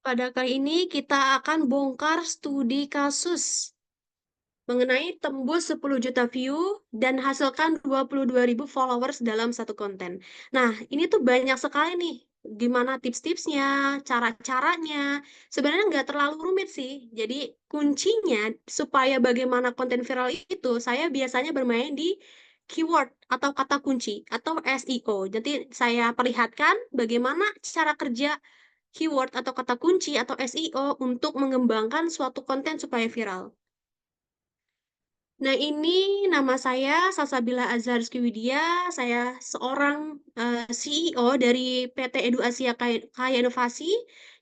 Pada kali ini kita akan bongkar studi kasus mengenai tembus 10 juta view dan hasilkan 22.000 followers dalam satu konten. Nah, ini tuh banyak sekali nih. Gimana tips-tipsnya, cara-caranya. Sebenarnya nggak terlalu rumit sih. Jadi kuncinya supaya bagaimana konten viral itu, saya biasanya bermain di keyword atau kata kunci atau SEO. Jadi saya perlihatkan bagaimana cara kerja keyword atau kata kunci atau SEO untuk mengembangkan suatu konten supaya viral. Nah, ini nama saya Salsabila Azharski Widya. Saya seorang CEO dari PT Edu Asia Kaya Inovasi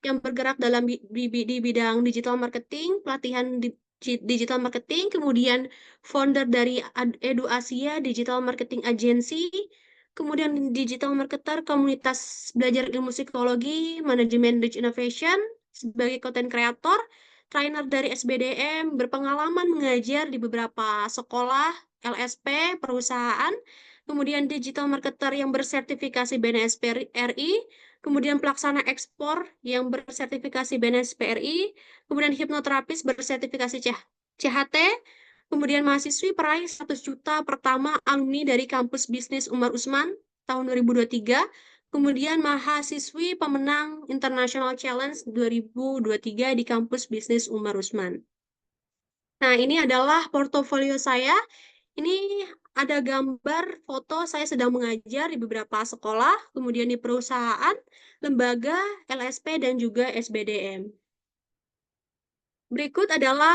yang bergerak dalam di bidang digital marketing, pelatihan digital marketing, kemudian founder dari Edu Asia Digital Marketing Agency, kemudian digital marketer komunitas belajar ilmu psikologi, manajemen reach innovation, sebagai content creator, trainer dari SBDM, berpengalaman mengajar di beberapa sekolah, LSP, perusahaan, kemudian digital marketer yang bersertifikasi BNSP RI, kemudian pelaksana ekspor yang bersertifikasi BNSP RI, kemudian hipnoterapis bersertifikasi CHT, kemudian mahasiswi peraih 100 juta pertama alumni dari kampus bisnis Umar Usman tahun 2023, kemudian mahasiswi pemenang International Challenge 2023 di kampus bisnis Umar Usman. Nah, ini adalah portofolio saya. Ini ada gambar foto saya sedang mengajar di beberapa sekolah, kemudian di perusahaan, lembaga, LSP, dan juga SBDM. Berikut adalah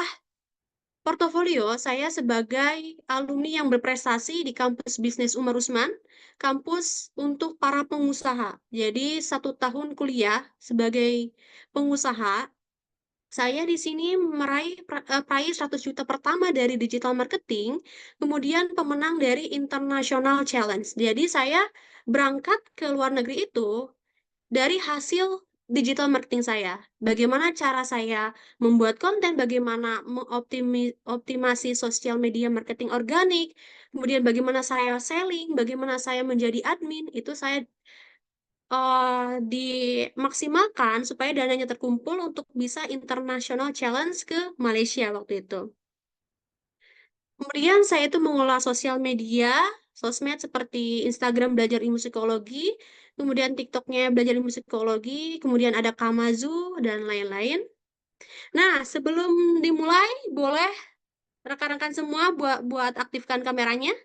portofolio saya sebagai alumni yang berprestasi di kampus bisnis Umar Usman, kampus untuk para pengusaha. Jadi 1 tahun kuliah sebagai pengusaha, saya di sini meraih prize 100 juta pertama dari digital marketing, kemudian pemenang dari International Challenge. Jadi saya berangkat ke luar negeri itu dari hasil digital marketing saya. Bagaimana cara saya membuat konten, bagaimana mengoptimasi sosial media marketing organik, kemudian bagaimana saya selling, bagaimana saya menjadi admin, itu saya dimaksimalkan supaya dananya terkumpul untuk bisa international challenge ke Malaysia waktu itu. Kemudian saya itu mengolah sosial media, sosmed seperti Instagram belajar ilmu psikologi, kemudian TikToknya belajar ilmu psikologi, kemudian ada Kamazu, dan lain-lain. Nah, sebelum dimulai, boleh rekan-rekan semua buat aktifkan kameranya.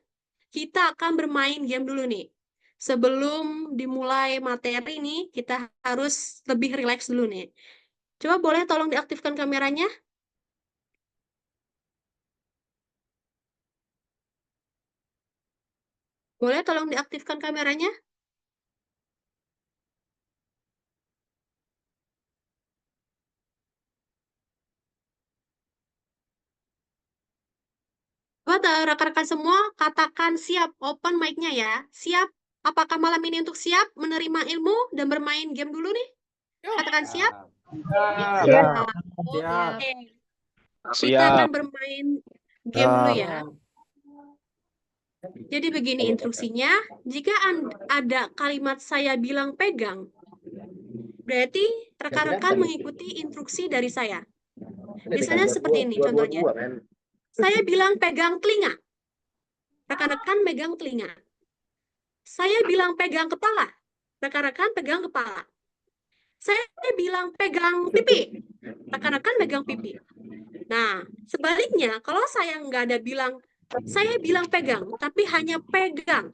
Kita akan bermain game dulu nih. Sebelum dimulai materi nih, kita harus lebih rileks dulu nih. Coba boleh tolong diaktifkan kameranya? Boleh tolong diaktifkan kameranya? Buat rekan-rekan semua, katakan siap, open mic-nya ya. Siap? Apakah malam ini untuk siap menerima ilmu dan bermain game dulu nih? Katakan siap? Siap. Siap. Siap. Oke. Kita akan Siap. bermain game dulu ya. Siap. Jadi begini instruksinya, jika ada kalimat saya bilang pegang, berarti rekan-rekan mengikuti instruksi dari saya. Misalnya seperti ini contohnya. Saya bilang pegang telinga. Rekan-rekan megang telinga. Saya bilang pegang kepala. Rekan-rekan pegang kepala. Saya bilang pegang pipi. Rekan-rekan megang pipi. Nah, sebaliknya, kalau saya nggak ada bilang, saya bilang pegang, tapi hanya pegang.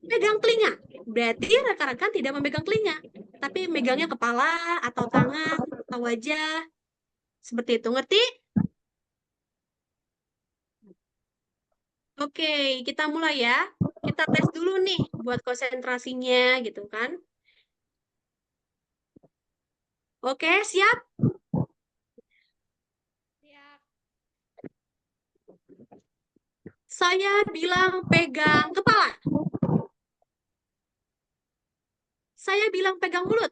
Pegang telinga. Berarti rekan-rekan tidak memegang telinga, tapi megangnya kepala atau tangan atau wajah. Seperti itu, ngerti? Oke, kita mulai ya. Kita tes dulu nih buat konsentrasinya gitu kan. Oke, siap? Siap. Saya bilang pegang kepala. Saya bilang pegang mulut.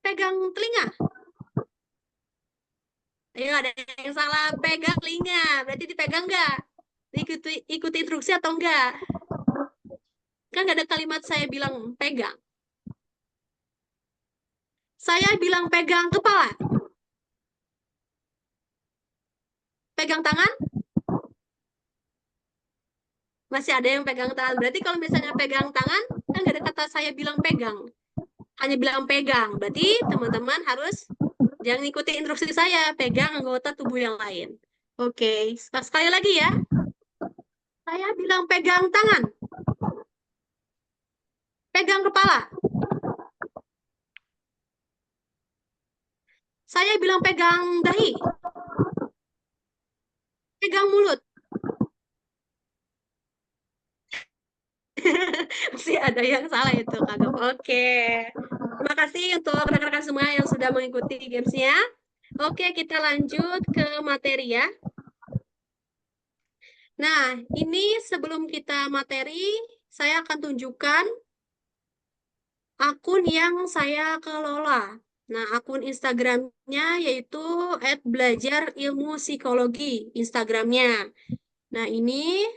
Pegang telinga. Ayo ada yang salah pegang telinga. Berarti dipegang nggak? Ikuti instruksi atau enggak? Kan nggak ada kalimat saya bilang pegang. Saya bilang pegang kepala. Pegang tangan? Masih ada yang pegang tangan. Berarti kalau misalnya pegang tangan, kan nggak ada kata saya bilang pegang. Hanya bilang pegang. Berarti teman-teman harus jangan ikuti instruksi saya. Pegang anggota tubuh yang lain. Oke, sekali lagi ya. Saya bilang pegang tangan. Pegang kepala. Saya bilang pegang dahi. Pegang mulut. Masih ada yang salah itu, Kagak. Oke. Terima kasih untuk rekan-rekan semua yang sudah mengikuti gamesnya. Oke, kita lanjut ke materi ya. Nah, ini sebelum kita materi, saya akan tunjukkan akun yang saya kelola. Nah, akun Instagramnya yaitu @belajarilmupsikologi Instagramnya. Nah, ini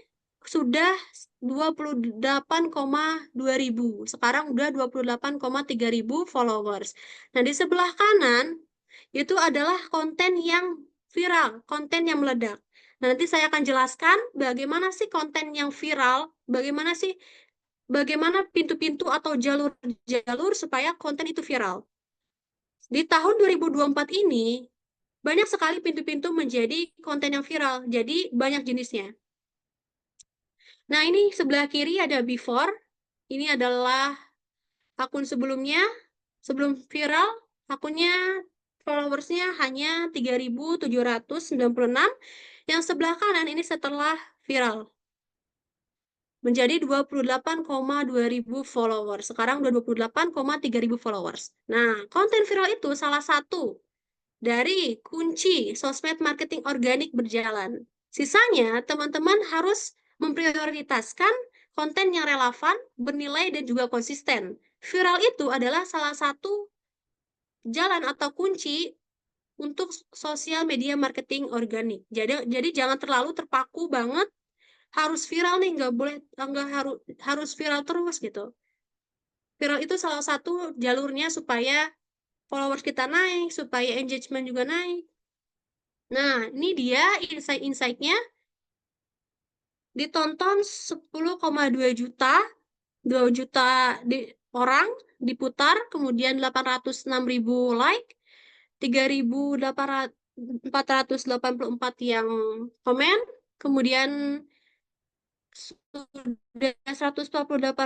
sudah 28,2 ribu. Sekarang udah 28,3 ribu followers. Nah, di sebelah kanan itu adalah konten yang viral, konten yang meledak. Nah, nanti saya akan jelaskan bagaimana sih konten yang viral, bagaimana pintu-pintu atau jalur-jalur supaya konten itu viral. Di tahun 2024 ini, banyak sekali pintu-pintu menjadi konten yang viral. Jadi, banyak jenisnya. Nah, ini sebelah kiri ada before. Ini adalah akun sebelumnya. Sebelum viral, akunnya followersnya hanya 3.796. Yang sebelah kanan ini setelah viral. Menjadi 28,2 ribu followers. Sekarang udah 28,3 ribu followers. Nah, konten viral itu salah satu dari kunci sosmed marketing organik berjalan. Sisanya, teman-teman harus memprioritaskan konten yang relevan, bernilai, dan juga konsisten. Viral itu adalah salah satu jalan atau kunci untuk sosial media marketing organik. Jadi jangan terlalu terpaku banget harus viral nih, nggak harus viral terus gitu. Viral itu salah satu jalurnya supaya followers kita naik, supaya engagement juga naik. Nah, ini dia insight-insightnya. Ditonton 10,2 juta, 2 juta orang diputar, kemudian 806 ribu like, 3.484 yang komen, kemudian sudah 148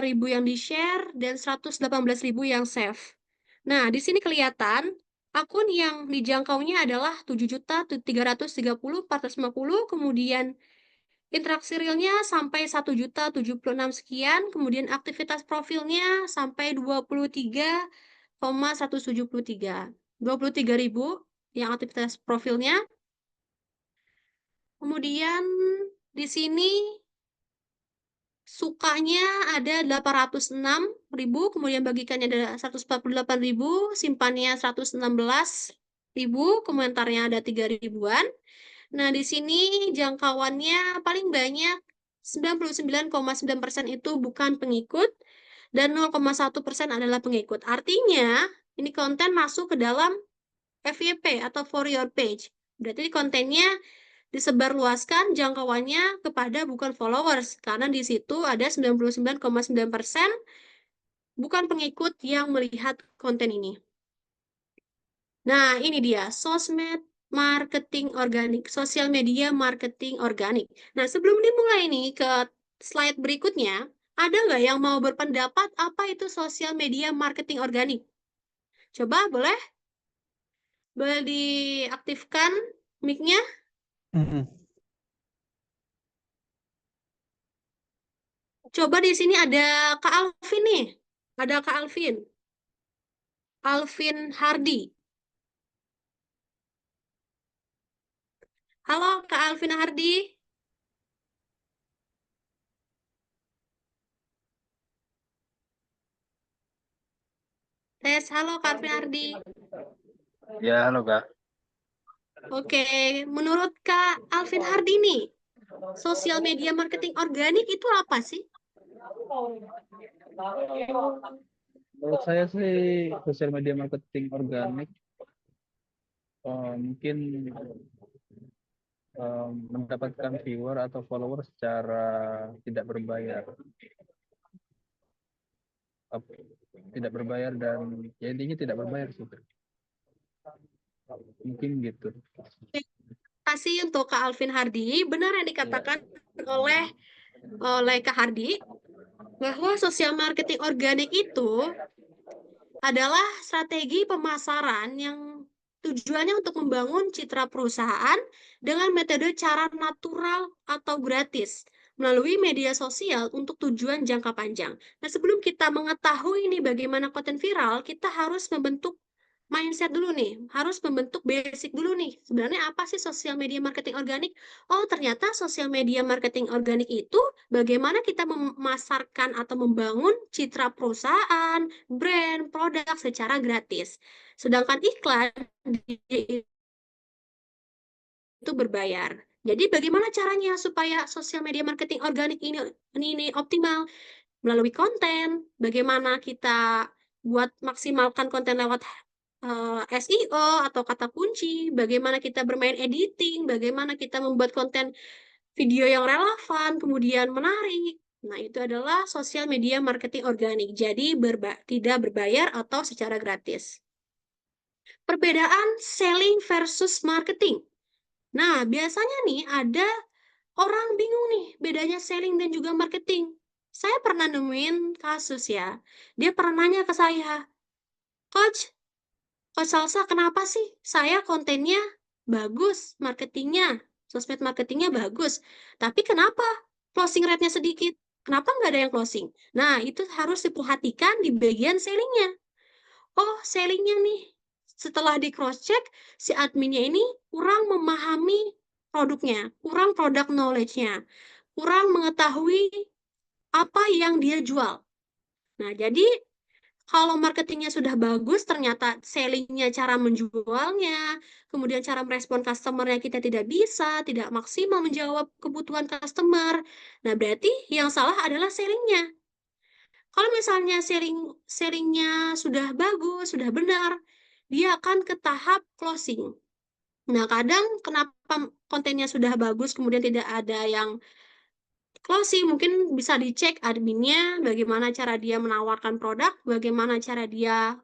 ribu yang di-share, dan 118 ribu yang save. Nah, di sini kelihatan akun yang dijangkaunya adalah 7.330.450, kemudian interaksi realnya sampai 1.076 sekian, kemudian aktivitas profilnya sampai 23,173. 23 ribu yang aktivitas profilnya. Kemudian di sini sukanya ada 806 ribu, kemudian bagikannya ada 148 ribu, simpannya 116 ribu, komentarnya ada 3 ribuan. Nah, di sini jangkauannya paling banyak 99,9% itu bukan pengikut dan 0,1% adalah pengikut. Artinya, ini konten masuk ke dalam FYP atau for your page. Berarti kontennya disebarluaskan jangkauannya kepada bukan followers karena di situ ada 99,9% bukan pengikut yang melihat konten ini. Nah, ini dia sosmed marketing organik, sosial media marketing organik. Nah, sebelum dimulai nih ke slide berikutnya, ada nggak yang mau berpendapat apa itu sosial media marketing organik? Coba boleh? Boleh diaktifkan mic-nya? Coba di sini ada Kak Alvin nih. Ada Kak Alvin. Alvin Hardi. Halo Kak Alvin Hardi. Tes, halo Kak Alvin Hardi. Ya, halo Kak. Oke, menurut Kak Alvin Hardi nih, sosial media marketing organik itu apa sih? Menurut saya sih sosial media marketing organik mungkin mendapatkan viewer atau follower secara tidak berbayar. Tidak berbayar dan ya intinya tidak berbayar sih. Mungkin gitu. Kasih untuk Kak Alvin Hardi, benar yang dikatakan Iya. oleh Kak Hardi bahwa sosial marketing organik itu adalah strategi pemasaran yang tujuannya untuk membangun citra perusahaan dengan metode cara natural atau gratis melalui media sosial untuk tujuan jangka panjang. Nah, sebelum kita mengetahui ini bagaimana konten viral, kita harus membentuk mindset dulu nih, harus membentuk basic dulu nih. Sebenarnya apa sih sosial media marketing organik? Oh, ternyata sosial media marketing organik itu bagaimana kita memasarkan atau membangun citra perusahaan, brand, produk secara gratis. Sedangkan iklan itu berbayar. Jadi bagaimana caranya supaya sosial media marketing organik ini optimal? Melalui konten, bagaimana kita buat maksimalkan konten lewat SEO atau kata kunci, bagaimana kita bermain editing, bagaimana kita membuat konten video yang relevan, kemudian menarik. Nah, itu adalah sosial media marketing organik. Jadi tidak berbayar atau secara gratis. Perbedaan selling versus marketing. Nah, biasanya nih ada orang bingung nih bedanya selling dan juga marketing. Saya pernah nemuin kasus ya. Dia pernah nanya ke saya, Coach, Coach Salsa, kenapa sih saya kontennya bagus, marketingnya, sosmed marketingnya bagus, tapi kenapa closing rate-nya sedikit? Kenapa nggak ada yang closing? Nah, itu harus diperhatikan di bagian sellingnya. Oh, sellingnya nih, setelah di cross-check, si adminnya ini kurang memahami produknya, kurang product knowledge-nya, kurang mengetahui apa yang dia jual. Nah, jadi kalau marketingnya sudah bagus, ternyata sellingnya, cara menjualnya, kemudian cara merespon customernya kita tidak bisa, tidak maksimal menjawab kebutuhan customer. Nah, berarti yang salah adalah sellingnya. Kalau misalnya sellingnya sudah bagus, sudah benar, dia akan ke tahap closing. Nah, kadang kenapa kontennya sudah bagus, kemudian tidak ada yang closing, mungkin bisa dicek adminnya, bagaimana cara dia menawarkan produk, bagaimana cara dia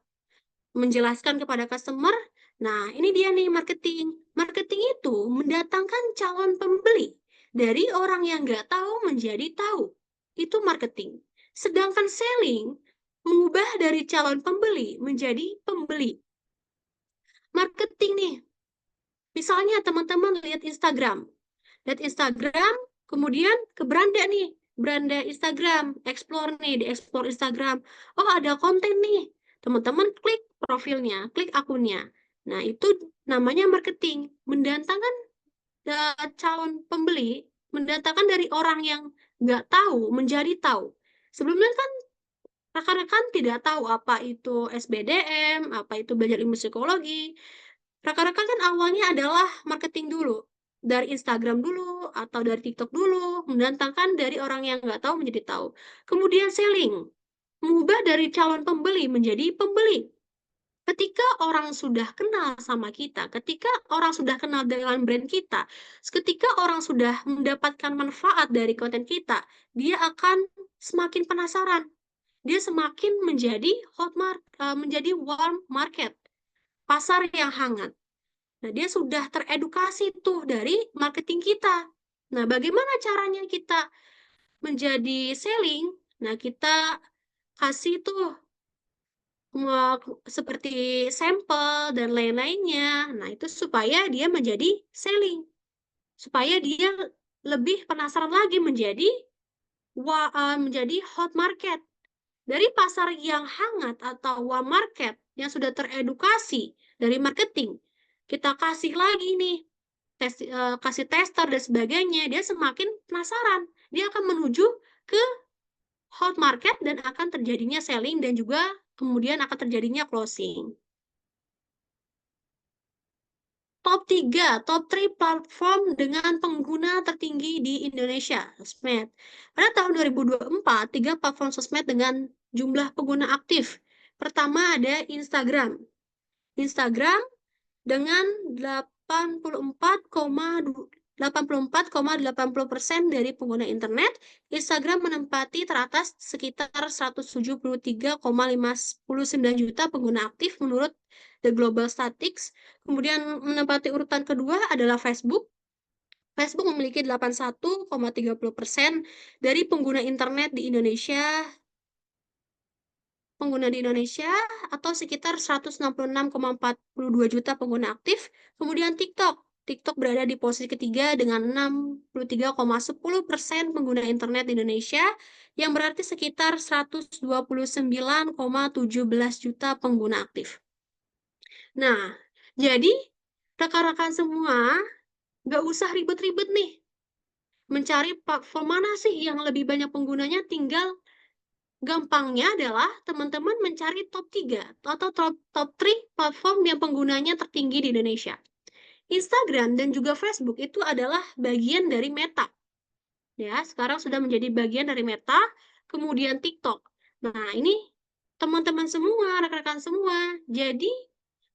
menjelaskan kepada customer. Nah, ini dia nih marketing. Marketing itu mendatangkan calon pembeli dari orang yang nggak tahu menjadi tahu. Itu marketing. Sedangkan selling mengubah dari calon pembeli menjadi pembeli. Marketing nih, misalnya teman-teman lihat Instagram. Lihat Instagram, kemudian ke beranda nih. Beranda Instagram, explore nih, di explore Instagram. Oh, ada konten nih. Teman-teman klik profilnya, klik akunnya. Nah, itu namanya marketing. Mendatangkan calon pembeli, mendatangkan dari orang yang nggak tahu menjadi tahu. Sebelumnya kan rekan-rekan tidak tahu apa itu SBDM, apa itu belajar ilmu psikologi. Rekan-rekan kan awalnya adalah marketing dulu. Dari Instagram dulu, atau dari TikTok dulu, mendatangkan dari orang yang nggak tahu menjadi tahu. Kemudian selling, mengubah dari calon pembeli menjadi pembeli. Ketika orang sudah kenal sama kita, ketika orang sudah kenal dengan brand kita, ketika orang sudah mendapatkan manfaat dari konten kita, dia akan semakin penasaran. Dia semakin menjadi menjadi warm market, pasar yang hangat. Nah, dia sudah teredukasi tuh dari marketing kita. Nah, bagaimana caranya kita menjadi selling? Nah, kita kasih tuh seperti sampel dan lain-lainnya. Nah, itu supaya dia menjadi selling. Supaya dia lebih penasaran lagi menjadi hot market. Dari pasar yang hangat atau warm market yang sudah teredukasi dari marketing, kita kasih lagi nih kasih tester dan sebagainya, dia semakin penasaran. Dia akan menuju ke hot market dan akan terjadinya selling dan juga kemudian akan terjadinya closing. Top 3, top 3 platform dengan pengguna tertinggi di Indonesia, sosmed. Pada tahun 2024, 3 platform sosmed dengan jumlah pengguna aktif Pertama ada Instagram. Instagram dengan 84,80% dari pengguna internet, Instagram menempati teratas sekitar 173,59 juta pengguna aktif menurut The Global Statistics. Kemudian menempati urutan kedua adalah Facebook. Facebook memiliki 81,30% dari pengguna internet di Indonesia atau sekitar 166,42 juta pengguna aktif. Kemudian TikTok. TikTok berada di posisi ketiga dengan 63,10% pengguna internet di Indonesia, yang berarti sekitar 129,17 juta pengguna aktif. Nah, jadi rekan-rekan semua nggak usah ribet-ribet nih mencari platform mana sih yang lebih banyak penggunanya, tinggal gampangnya adalah teman-teman mencari top 3 atau top 3 platform yang penggunanya tertinggi di Indonesia. Instagram dan juga Facebook itu adalah bagian dari Meta. Ya, sekarang sudah menjadi bagian dari Meta, kemudian TikTok. Nah, ini teman-teman semua, rekan-rekan semua, jadi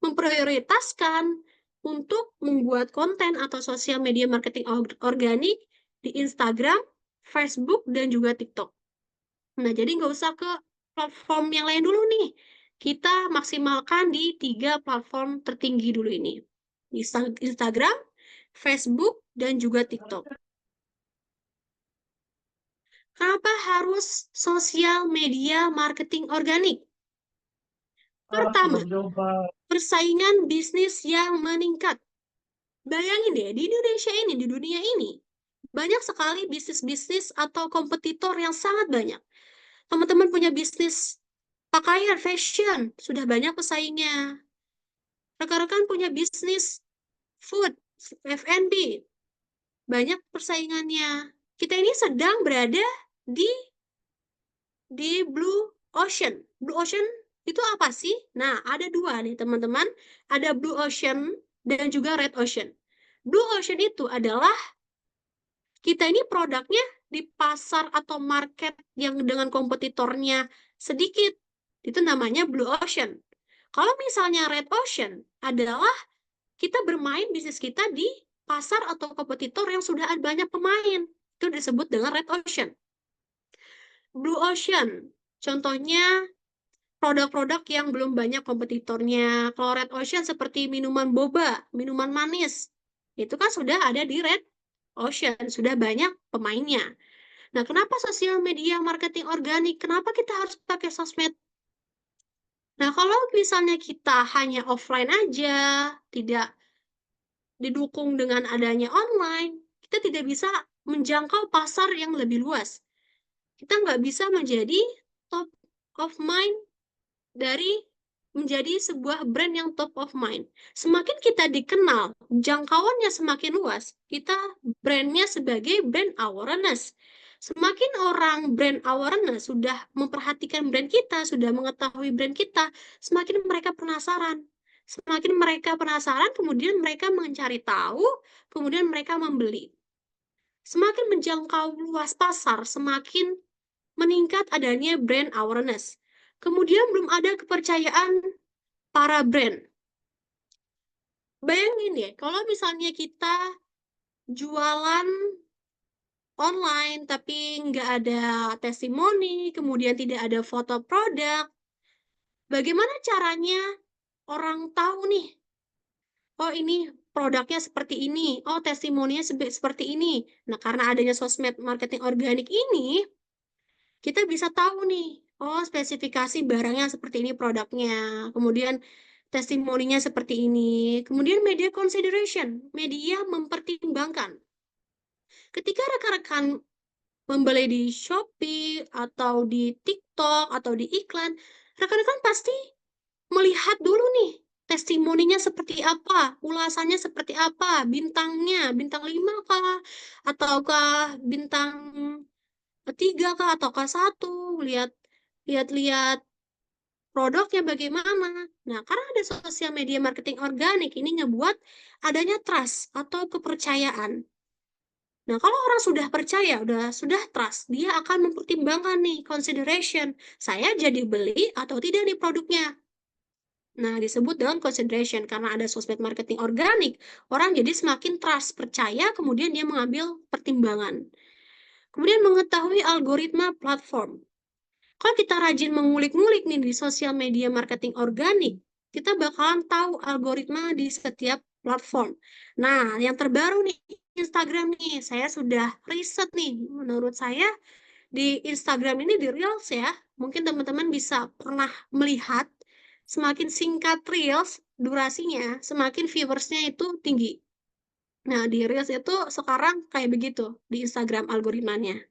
memprioritaskan untuk membuat konten atau sosial media marketing organik di Instagram, Facebook, dan juga TikTok. Nah, jadi nggak usah ke platform yang lain dulu nih. Kita maksimalkan di 3 platform tertinggi dulu ini. Instagram, Facebook, dan juga TikTok. Kenapa harus sosial media marketing organik? Pertama, persaingan bisnis yang meningkat. Bayangin deh, di Indonesia ini, di dunia ini, banyak sekali bisnis-bisnis atau kompetitor yang sangat banyak. Teman-teman punya bisnis pakaian, fashion, sudah banyak pesaingnya. Rekan-rekan punya bisnis food, F&B, banyak persaingannya. Kita ini sedang berada di Blue Ocean. Blue Ocean itu apa sih? Nah, ada dua nih teman-teman. Ada Blue Ocean dan juga Red Ocean. Blue Ocean itu adalah kita ini produknya di pasar atau market yang dengan kompetitornya sedikit. Itu namanya Blue Ocean. Kalau misalnya Red Ocean adalah kita bermain bisnis kita di pasar atau kompetitor yang sudah ada banyak pemain. Itu disebut dengan Red Ocean. Blue Ocean, contohnya produk-produk yang belum banyak kompetitornya. Kalau Red Ocean seperti minuman boba, minuman manis, itu kan sudah ada di Red Ocean, sudah banyak pemainnya. Nah, kenapa sosial media marketing organik? Kenapa kita harus pakai sosmed? Nah, kalau misalnya kita hanya offline aja, tidak didukung dengan adanya online, kita tidak bisa menjangkau pasar yang lebih luas. Kita nggak bisa menjadi top of mind dari menjadi sebuah brand yang top of mind. Semakin kita dikenal, jangkauannya semakin luas, kita brandnya sebagai brand awareness. Semakin orang brand awareness sudah memperhatikan brand kita, sudah mengetahui brand kita, semakin mereka penasaran. Semakin mereka penasaran, kemudian mereka mencari tahu, kemudian mereka membeli. Semakin menjangkau luas pasar, semakin meningkat adanya brand awareness. Kemudian belum ada kepercayaan para brand. Bayangin ya, kalau misalnya kita jualan online tapi nggak ada testimoni, kemudian tidak ada foto produk, bagaimana caranya orang tahu nih, oh ini produknya seperti ini, oh testimoninya seperti ini. Nah, karena adanya sosmed marketing organik ini, kita bisa tahu nih, oh spesifikasi barangnya seperti ini produknya, kemudian testimoninya seperti ini, kemudian media consideration, media mempertimbangkan. Ketika rekan-rekan membeli di Shopee atau di TikTok atau di iklan, rekan-rekan pasti melihat dulu nih testimoninya seperti apa, ulasannya seperti apa, bintangnya, bintang 5 kah, ataukah bintang 3 kah, ataukah 1, lihat-lihat produknya bagaimana. Nah, karena ada sosial media marketing organik, ini ngebuat adanya trust atau kepercayaan. Nah, kalau orang sudah percaya, sudah trust, dia akan mempertimbangkan nih consideration, saya jadi beli atau tidak nih produknya. Nah, disebut dengan consideration karena ada sosmed marketing organik, orang jadi semakin trust, percaya, kemudian dia mengambil pertimbangan. Kemudian mengetahui algoritma platform. Kalau kita rajin mengulik-ngulik nih di sosial media marketing organik, kita bakalan tahu algoritma di setiap platform. Nah, yang terbaru nih, Instagram nih, saya sudah riset nih. Menurut saya, di Instagram ini di Reels ya, mungkin teman-teman bisa pernah melihat, semakin singkat Reels durasinya, semakin viewersnya itu tinggi. Nah, di Reels itu sekarang kayak begitu, di Instagram algoritmanya.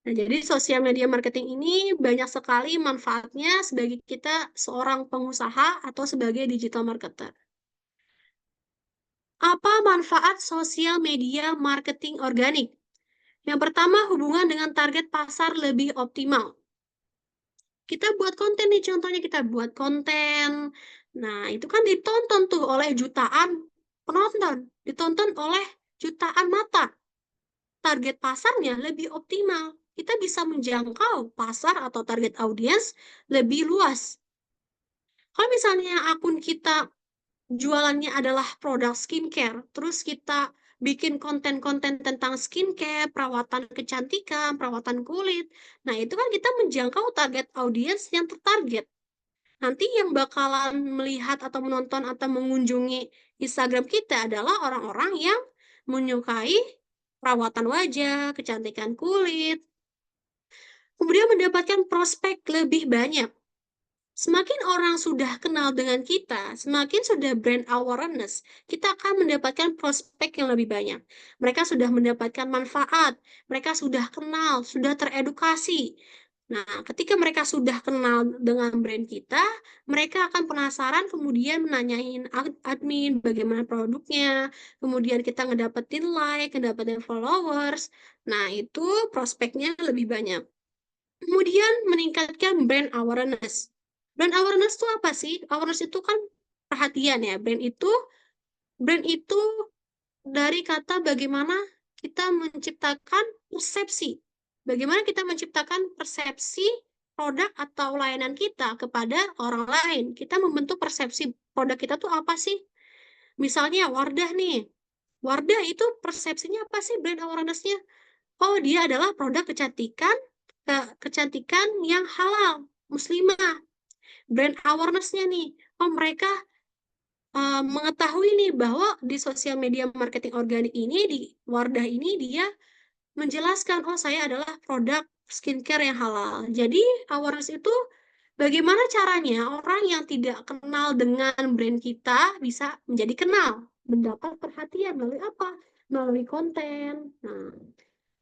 Nah, jadi sosial media marketing ini banyak sekali manfaatnya sebagai kita seorang pengusaha atau sebagai digital marketer. Apa manfaat sosial media marketing organik? Yang pertama, hubungan dengan target pasar lebih optimal. Kita buat konten nih, contohnya kita buat konten. Nah, itu kan ditonton tuh oleh jutaan penonton, ditonton oleh jutaan mata. Target pasarnya lebih optimal. Kita bisa menjangkau pasar atau target audiens lebih luas. Kalau misalnya akun kita jualannya adalah produk skincare, terus kita bikin konten-konten tentang skincare, perawatan kecantikan, perawatan kulit. Nah, itu kan kita menjangkau target audiens yang tertarget. Nanti yang bakalan melihat atau menonton atau mengunjungi Instagram kita adalah orang-orang yang menyukai perawatan wajah, kecantikan kulit, kemudian mendapatkan prospek lebih banyak. Semakin orang sudah kenal dengan kita, semakin sudah brand awareness, kita akan mendapatkan prospek yang lebih banyak. Mereka sudah mendapatkan manfaat, mereka sudah kenal, sudah teredukasi. Nah, ketika mereka sudah kenal dengan brand kita, mereka akan penasaran kemudian menanyain admin bagaimana produknya, kemudian kita ngedapetin like, ngedapetin followers. Nah, itu prospeknya lebih banyak. Kemudian meningkatkan brand awareness. Brand awareness itu apa sih? Awareness itu kan perhatian ya. Brand itu dari kata bagaimana kita menciptakan persepsi. Bagaimana kita menciptakan persepsi produk atau layanan kita kepada orang lain. Kita membentuk persepsi produk kita tuh apa sih? Misalnya Wardah nih. Wardah itu persepsinya apa sih brand awareness-nya? Oh, dia adalah produk kecantikan yang halal, muslimah. Brand awareness-nya nih, oh mereka mengetahui nih bahwa di sosial media marketing organik ini, di Wardah ini dia menjelaskan, oh saya adalah produk skincare yang halal. Jadi awareness itu bagaimana caranya orang yang tidak kenal dengan brand kita bisa menjadi kenal, mendapat perhatian melalui apa? Melalui konten. Nah,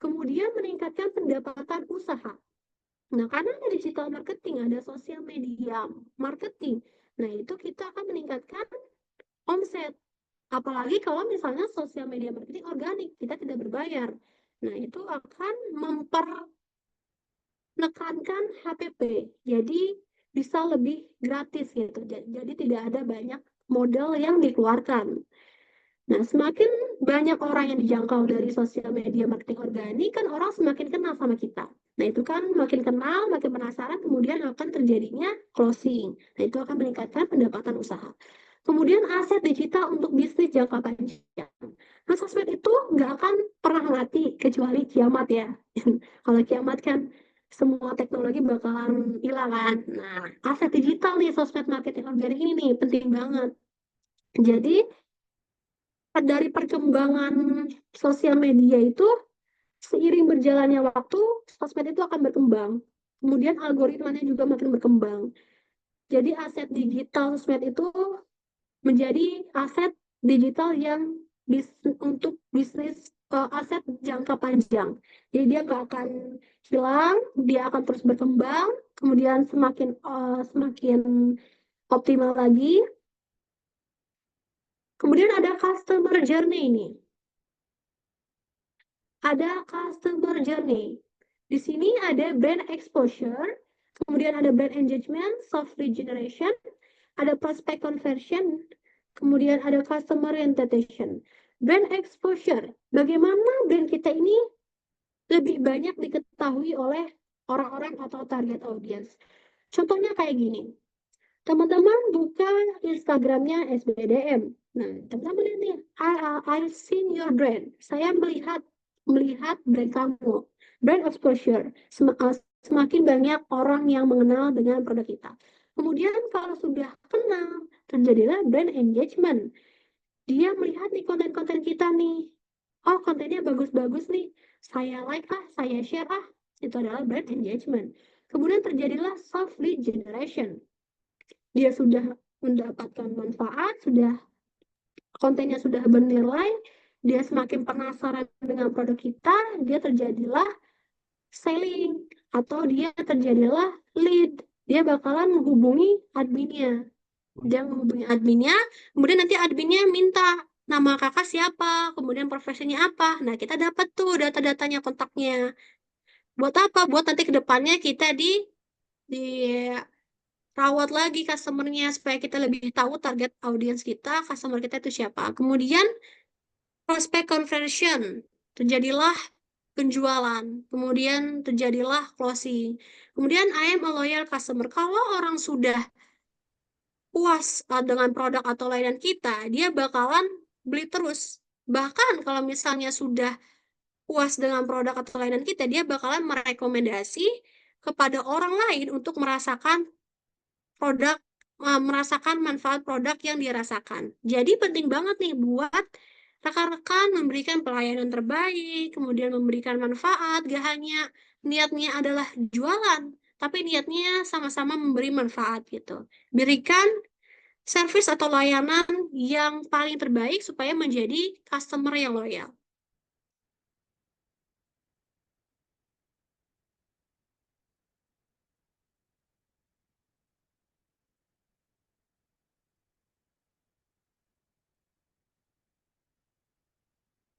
kemudian meningkatkan pendapatan usaha. Nah, karena ada digital marketing, ada sosial media marketing. Nah, itu kita akan meningkatkan omset. Apalagi kalau misalnya sosial media marketing organik, kita tidak berbayar. Nah, itu akan menekankan HPP. Jadi, bisa lebih gratis gitu. Jadi, tidak ada banyak modal yang dikeluarkan. Nah, semakin banyak orang yang dijangkau dari sosial media marketing organik, kan orang semakin kenal sama kita. Nah, itu kan makin kenal, makin penasaran, kemudian akan terjadinya closing. Nah, itu akan meningkatkan pendapatan usaha. Kemudian aset digital untuk bisnis jangka panjang. Nah, sosmed itu nggak akan pernah mati, kecuali kiamat ya. Kalau kiamat kan semua teknologi bakalan hilang kan. Nah, aset digital nih, sosmed marketing organik ini nih, penting banget. Jadi, dari perkembangan sosial media itu, seiring berjalannya waktu, sosmed itu akan berkembang. Kemudian algoritmanya juga makin berkembang. Jadi aset digital sosmed itu menjadi aset digital yang untuk bisnis, aset jangka panjang. Jadi dia nggak akan hilang, dia akan terus berkembang, kemudian semakin optimal lagi. Kemudian ada customer journey ini. Ada customer journey. Di sini ada brand exposure, kemudian ada brand engagement, soft lead generation, ada prospect conversion, Kemudian ada customer retention, brand exposure. Bagaimana brand kita ini lebih banyak diketahui oleh orang-orang atau target audience. Contohnya kayak gini. Teman-teman buka Instagramnya SBDM. Nah, teman-teman lihat nih, I've seen your brand. Saya melihat melihat brand kamu. Brand exposure. Semakin banyak orang yang mengenal dengan produk kita. Kemudian kalau sudah kenal, terjadilah brand engagement. Dia melihat nih konten-konten kita nih. Oh, kontennya bagus-bagus nih. Saya like ah, saya share ah. Itu adalah brand engagement. Kemudian terjadilah soft lead generation. Dia sudah mendapatkan manfaat, sudah kontennya sudah bernilai, dia semakin penasaran dengan produk kita, dia terjadilah selling atau dia terjadilah lead. Dia bakalan menghubungi adminnya. Dia menghubungi adminnya, kemudian nanti adminnya minta nama kakak siapa, kemudian profesinya apa. Nah, kita dapat tuh data-datanya, kontaknya. Buat apa? Buat nanti ke depannya kita di rawat lagi customernya supaya kita lebih tahu target audiens kita, customer kita itu siapa. Kemudian prospect conversion, terjadilah penjualan, kemudian terjadilah closing. Kemudian I am a loyal customer. Kalau orang sudah puas dengan produk atau layanan kita, dia bakalan beli terus. Bahkan kalau misalnya sudah puas dengan produk atau layanan kita, dia bakalan merekomendasi kepada orang lain untuk produk merasakan manfaat produk yang dirasakan. Jadi penting banget nih buat rekan-rekan memberikan pelayanan terbaik, kemudian memberikan manfaat, gak hanya niatnya adalah jualan, tapi niatnya sama-sama memberi manfaat gitu. Berikan service atau layanan yang paling terbaik supaya menjadi customer yang loyal.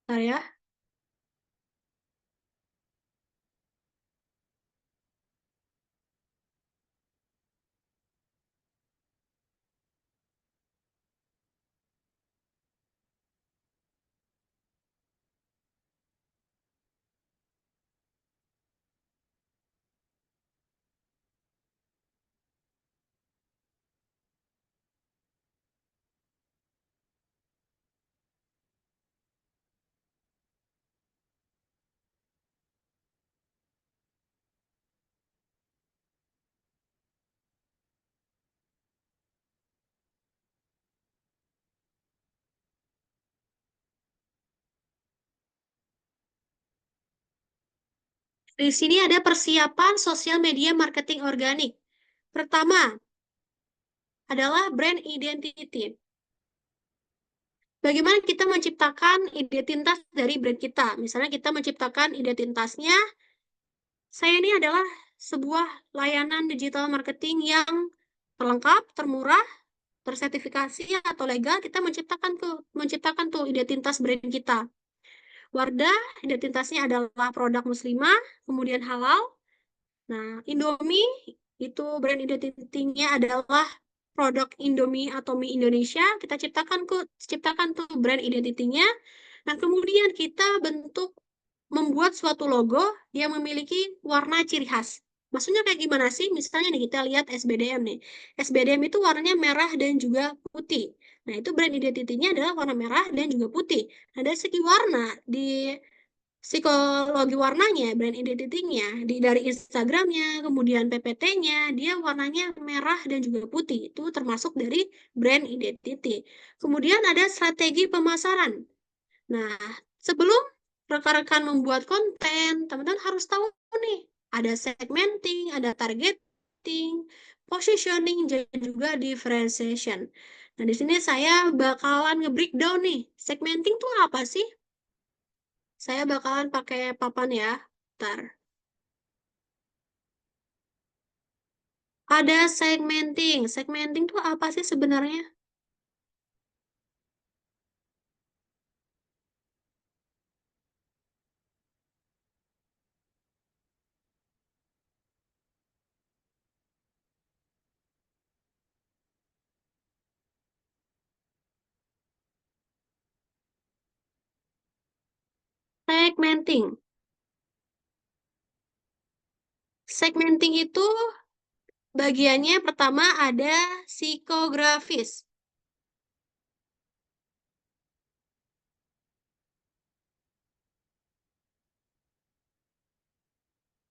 Bentar ya. Di sini ada persiapan sosial media marketing organik. Pertama adalah brand identity. Bagaimana kita menciptakan identitas dari brand kita? Misalnya kita menciptakan identitasnya, saya ini adalah sebuah layanan digital marketing yang terlengkap, termurah, tersertifikasi atau legal. Kita menciptakan tuh identitas brand kita. Wardah, identitasnya adalah produk muslimah, kemudian halal. Nah, Indomie itu brand identity-nya adalah produk Indomie atau mie Indonesia. Kita ciptakan tuh brand identity-nya. Nah, kemudian kita membuat suatu logo yang memiliki warna ciri khas. Maksudnya kayak gimana sih? Misalnya nih kita lihat SBDM nih. SBDM itu warnanya merah dan juga putih. Nah, itu brand identity-nya adalah warna merah dan juga putih. Nah, dari segi warna, di psikologi warnanya, brand identity-nya, dari Instagramnya, kemudian PPT-nya, dia warnanya merah dan juga putih. Itu termasuk dari brand identity. Kemudian ada strategi pemasaran. Nah, sebelum rekan-rekan membuat konten, teman-teman harus tahu nih, ada segmenting, ada targeting, positioning, dan juga differentiation. Nah, di sini saya bakalan nge-breakdown nih, segmenting tuh apa sih? Saya bakalan pakai papan ya. Ntar. Ada segmenting. Segmenting tuh apa sih sebenarnya? segmenting. Segmenting itu bagiannya pertama ada psikografis.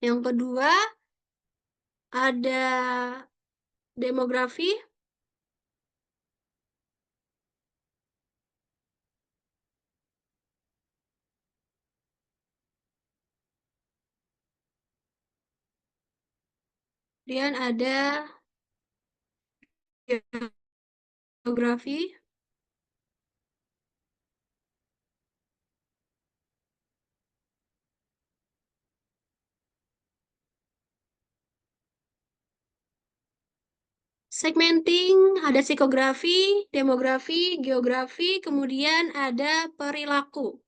Yang kedua ada demografi. Kemudian ada geografi. Segmenting, ada psikografi, demografi, geografi, kemudian ada perilaku.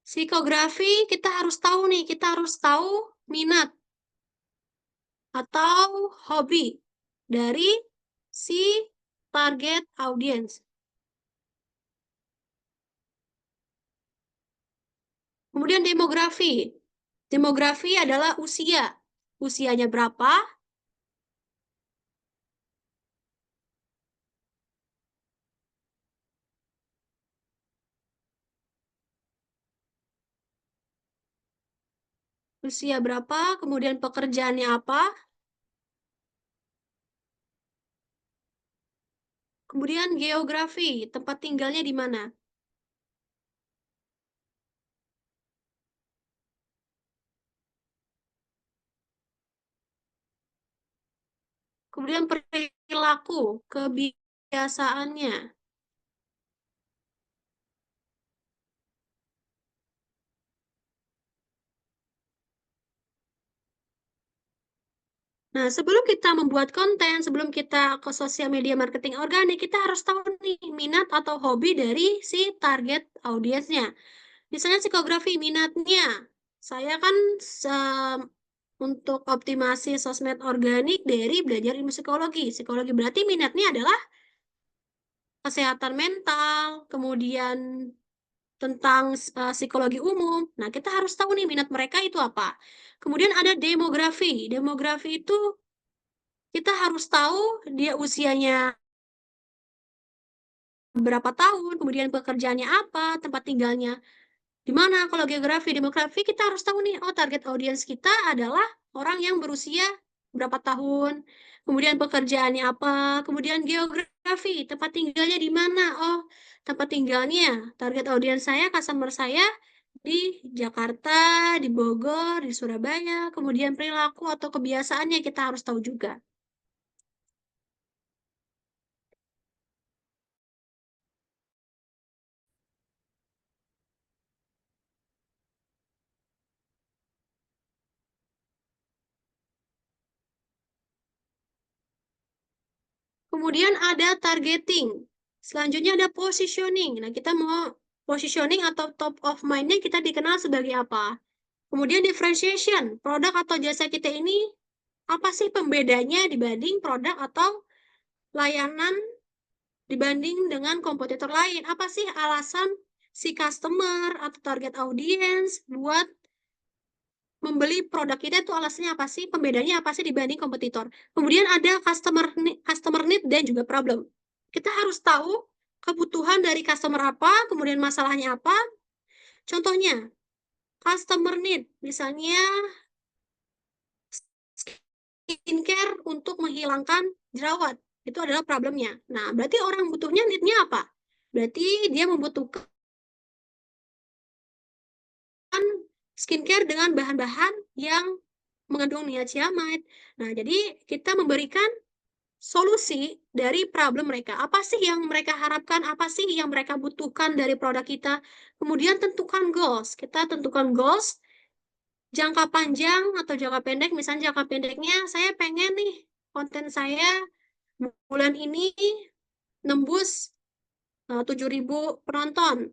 Psikografi kita harus tahu nih, kita harus tahu minat atau hobi dari si target audience. Kemudian demografi. Demografi adalah usia. Usianya berapa? Usia berapa? Kemudian pekerjaannya apa? Kemudian geografi, tempat tinggalnya di mana? Kemudian perilaku, kebiasaannya. Nah, sebelum kita membuat konten, sebelum kita ke sosial media marketing organik, kita harus tahu nih minat atau hobi dari si target audiensnya. Misalnya psikografi, minatnya. Saya kan untuk optimasi sosmed organik dari belajar ilmu psikologi. Psikologi berarti minatnya adalah kesehatan mental, kemudian tentang psikologi umum. Nah, kita harus tahu nih minat mereka itu apa. Kemudian ada demografi. Demografi itu kita harus tahu dia usianya berapa tahun, kemudian pekerjaannya apa, tempat tinggalnya di mana. Kalau geografi, demografi kita harus tahu nih, oh target audiens kita adalah orang yang berusia berapa tahun, kemudian pekerjaannya apa, kemudian geografi, tempat tinggalnya di mana. Oh, tempat tinggalnya, target audiens saya, customer saya di Jakarta, di Bogor, di Surabaya, kemudian perilaku atau kebiasaannya kita harus tahu juga. Kemudian ada targeting. Selanjutnya ada positioning. Nah, kita mau positioning atau top of mind-nya kita dikenal sebagai apa? Kemudian differentiation. Produk atau jasa kita ini apa sih pembedanya dibanding produk atau layanan dibanding dengan kompetitor lain? Apa sih alasan si customer atau target audience buat membeli produk kita itu alasannya apa sih? Pembedanya apa sih dibanding kompetitor? Kemudian ada customer need dan juga problem. Kita harus tahu kebutuhan dari customer apa, kemudian masalahnya apa. Contohnya, customer need, misalnya skincare untuk menghilangkan jerawat. Itu adalah problemnya. Nah, berarti orang butuhnya need-nya apa? Berarti dia membutuhkan skincare dengan bahan-bahan yang mengandung niacinamide. Nah, jadi kita memberikan solusi dari problem mereka. Apa sih yang mereka harapkan? Apa sih yang mereka butuhkan dari produk kita? Kemudian tentukan goals. Kita tentukan goals jangka panjang atau jangka pendek. Misalnya jangka pendeknya, saya pengen nih konten saya bulan ini nembus 7.000 penonton.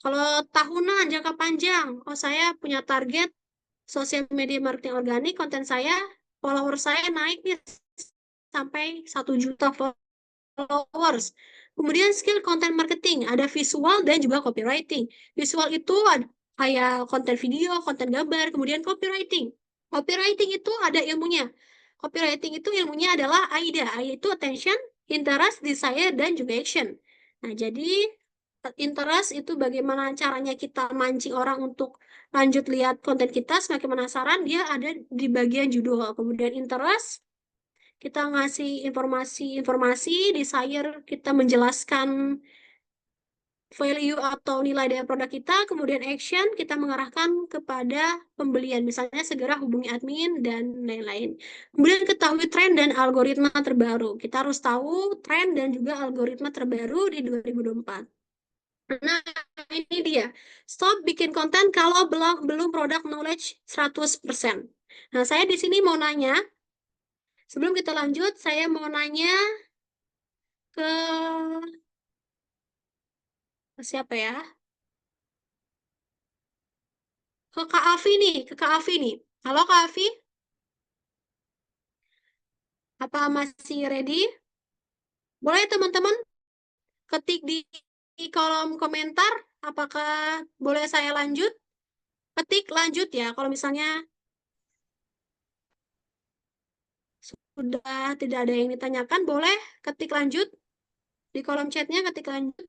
Kalau tahunan jangka panjang, oh saya punya target sosial media marketing organik, konten saya follower saya naik nih sampai 1 juta followers. Kemudian skill content marketing, ada visual dan juga copywriting. Visual itu ada kayak konten video, konten gambar, kemudian copywriting. Copywriting itu ada ilmunya. Copywriting itu ilmunya adalah AIDA, yaitu attention, interest, desire, dan juga action. Nah, jadi interest itu bagaimana caranya kita mancing orang untuk lanjut lihat konten kita, semakin penasaran, dia ada di bagian judul. Kemudian interest, kita ngasih informasi-informasi, desire, kita menjelaskan value atau nilai dari produk kita, kemudian action, kita mengarahkan kepada pembelian, misalnya segera hubungi admin, dan lain-lain. Kemudian ketahui tren dan algoritma terbaru. Kita harus tahu tren dan juga algoritma terbaru di 2024. Nah, ini dia. Stop bikin konten kalau belum product knowledge 100%. Nah, saya di sini mau nanya, sebelum kita lanjut, saya mau nanya ke siapa ya? Ke Kak Afi nih, ke Kak Afi nih. Halo Kak Afi, apa masih ready? Boleh teman-teman ketik di kolom komentar, apakah boleh saya lanjut? Ketik lanjut ya, kalau misalnya sudah tidak ada yang ditanyakan, boleh ketik lanjut di kolom chatnya, ketik lanjut.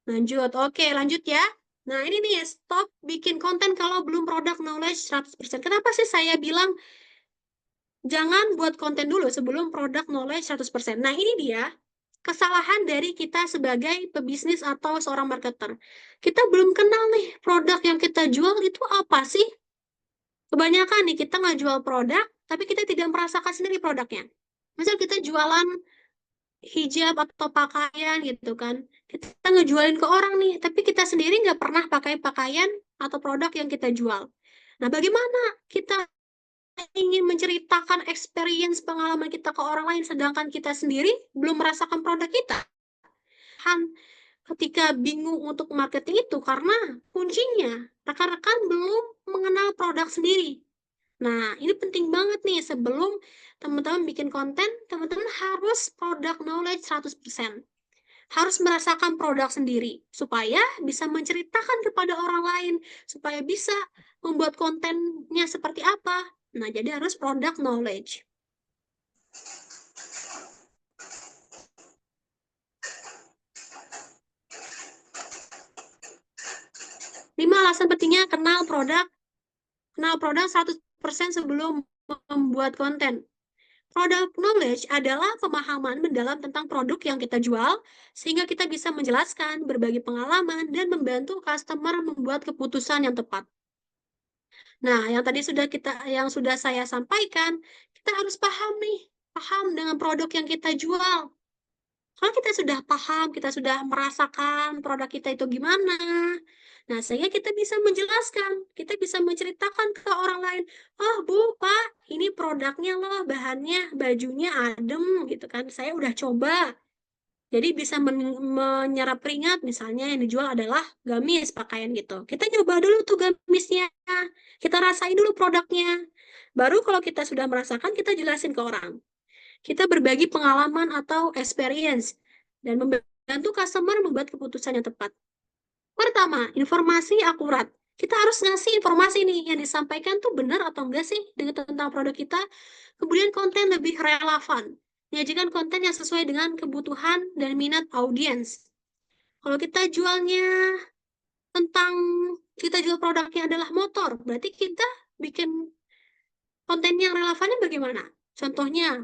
Lanjut, oke lanjut ya. Nah ini nih, stop bikin konten kalau belum product knowledge 100%. Kenapa sih saya bilang jangan buat konten dulu sebelum product knowledge 100%. Nah ini dia kesalahan dari kita sebagai pebisnis atau seorang marketer. Kita belum kenal nih produk yang kita jual itu apa sih? Kebanyakan nih kita nggak jual produk, tapi kita tidak merasakan sendiri produknya. Misal kita jualan hijab atau pakaian gitu kan. Kita ngejualin ke orang nih, tapi kita sendiri nggak pernah pakai pakaian atau produk yang kita jual. Nah, bagaimana kita ingin menceritakan experience pengalaman kita ke orang lain, sedangkan kita sendiri belum merasakan produk kita? Ketika bingung untuk marketing itu, karena kuncinya rekan-rekan belum mengenal produk sendiri. Nah, ini penting banget nih sebelum teman-teman bikin konten, teman-teman harus product knowledge 100%. Harus merasakan produk sendiri supaya bisa menceritakan kepada orang lain, supaya bisa membuat kontennya seperti apa. Nah, jadi harus product knowledge. 5 alasan pentingnya kenal produk. Kenal produk 100% sebelum membuat konten. Product knowledge adalah pemahaman mendalam tentang produk yang kita jual, sehingga kita bisa menjelaskan, berbagi pengalaman, dan membantu customer membuat keputusan yang tepat. Nah, yang sudah saya sampaikan, kita harus paham nih, paham dengan produk yang kita jual. Kalau kita sudah paham, kita sudah merasakan produk kita itu gimana, nah sehingga kita bisa menjelaskan, kita bisa menceritakan ke orang lain, oh Bu, Pak, ini produknya loh, bahannya, bajunya adem gitu kan, saya udah coba. Jadi bisa menyerap keringat, misalnya yang dijual adalah gamis pakaian gitu. Kita coba dulu tuh gamisnya, kita rasain dulu produknya. Baru kalau kita sudah merasakan, kita jelasin ke orang. Kita berbagi pengalaman atau experience dan membantu customer membuat keputusan yang tepat. Pertama, informasi akurat. Kita harus ngasih informasi nih yang disampaikan tuh benar atau enggak sih dengan tentang produk kita. Kemudian konten lebih relevan. Menyajikan konten yang sesuai dengan kebutuhan dan minat audiens. Kalau tentang kita jual produknya adalah motor, berarti kita bikin konten yang relevannya bagaimana? Contohnya,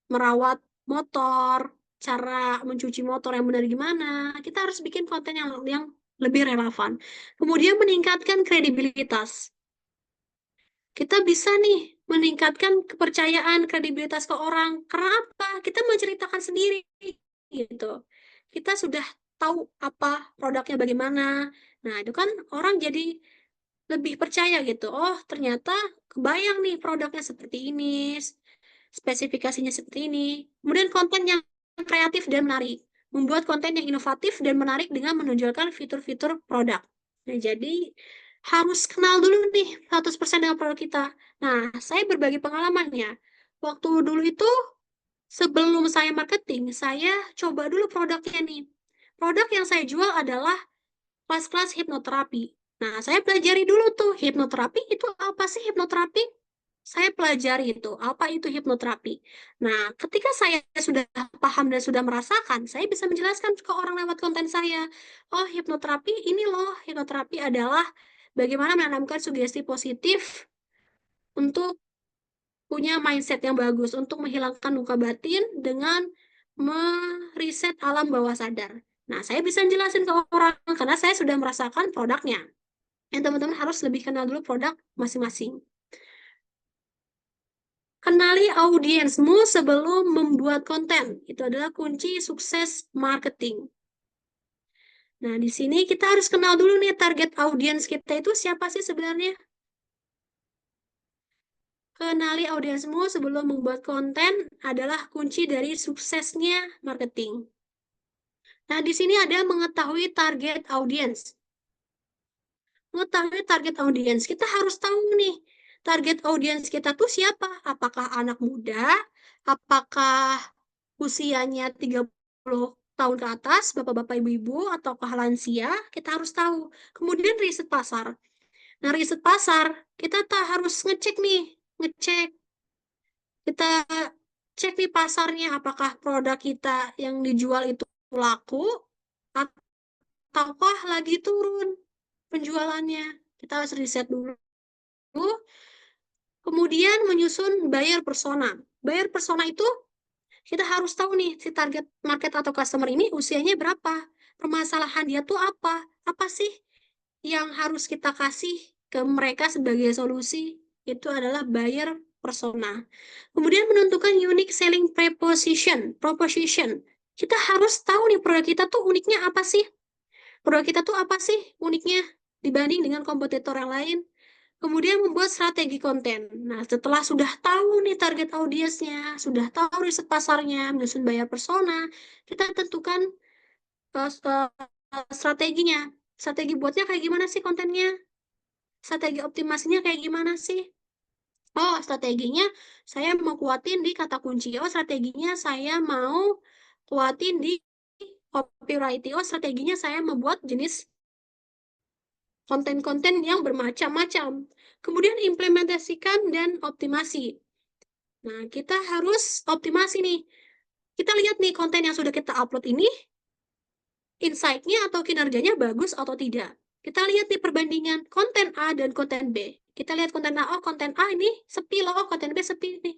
merawat motor, cara mencuci motor yang benar gimana. Kita harus bikin konten yang lebih relevan. Kemudian meningkatkan kredibilitas. Kita bisa nih meningkatkan kepercayaan, kredibilitas ke orang. Karena apa? Kita menceritakan sendiri gitu. Kita sudah tahu apa produknya bagaimana. Nah, itu kan orang jadi lebih percaya gitu. Oh, ternyata kebayang nih produknya seperti ini, spesifikasinya seperti ini. Kemudian konten yang kreatif dan menarik. Membuat konten yang inovatif dan menarik dengan menonjolkan fitur-fitur produk. Nah, jadi harus kenal dulu nih 100% dengan produk kita. Nah, saya berbagi pengalamannya. Waktu dulu itu, sebelum saya marketing, saya coba dulu produknya nih. Produk yang saya jual adalah kelas-kelas hipnoterapi. Nah, saya pelajari dulu tuh, hipnoterapi itu apa sih hipnoterapi? Saya pelajari itu, apa itu hipnoterapi. Nah, ketika saya sudah paham dan sudah merasakan, saya bisa menjelaskan ke orang lewat konten saya. Oh, hipnoterapi ini loh, hipnoterapi adalah bagaimana menanamkan sugesti positif untuk punya mindset yang bagus, untuk menghilangkan luka batin dengan meriset alam bawah sadar. Nah, saya bisa jelasin ke orang karena saya sudah merasakan produknya. Dan teman-teman harus lebih kenal dulu produk masing-masing. Kenali audiensmu sebelum membuat konten. Itu adalah kunci sukses marketing. Nah, di sini kita harus kenal dulu nih target audiens kita itu siapa sih sebenarnya. Kenali audiensmu sebelum membuat konten adalah kunci dari suksesnya marketing. Nah, di sini ada mengetahui target audiens. Mengetahui target audiens, kita harus tahu nih, target audiens kita tuh siapa? Apakah anak muda? Apakah usianya 30 tahun ke atas, bapak-bapak ibu-ibu, ataukah lansia? Kita harus tahu. Kemudian riset pasar. Nah, riset pasar, kita tak harus ngecek nih, ngecek. Kita cek nih pasarnya, apakah produk kita yang dijual itu laku, ataukah lagi turun penjualannya. Kita harus riset dulu. Kemudian menyusun buyer persona. Buyer persona itu kita harus tahu nih si target market atau customer ini usianya berapa. Permasalahan dia tuh apa? Apa sih yang harus kita kasih ke mereka sebagai solusi? Itu adalah buyer persona. Kemudian menentukan unique selling proposition. Proposition. Kita harus tahu nih produk kita tuh uniknya apa sih? Produk kita tuh apa sih uniknya dibanding dengan kompetitor yang lain? Kemudian membuat strategi konten. Nah, setelah sudah tahu nih target audiensnya, sudah tahu riset pasarnya, menyusun buyer persona, kita tentukan strateginya. Strategi buatnya kayak gimana sih kontennya? Strategi optimasinya kayak gimana sih? Oh, strateginya saya mau kuatin di kata kunci. Oh, strateginya saya mau kuatin di copywriting. Oh, strateginya saya membuat jenis konten-konten yang bermacam-macam. Kemudian implementasikan dan optimasi. Nah, kita harus optimasi nih. Kita lihat nih konten yang sudah kita upload ini, insight-nya atau kinerjanya bagus atau tidak. Kita lihat nih perbandingan konten A dan konten B. Kita lihat konten A, oh konten A ini sepi loh, oh konten B sepi nih.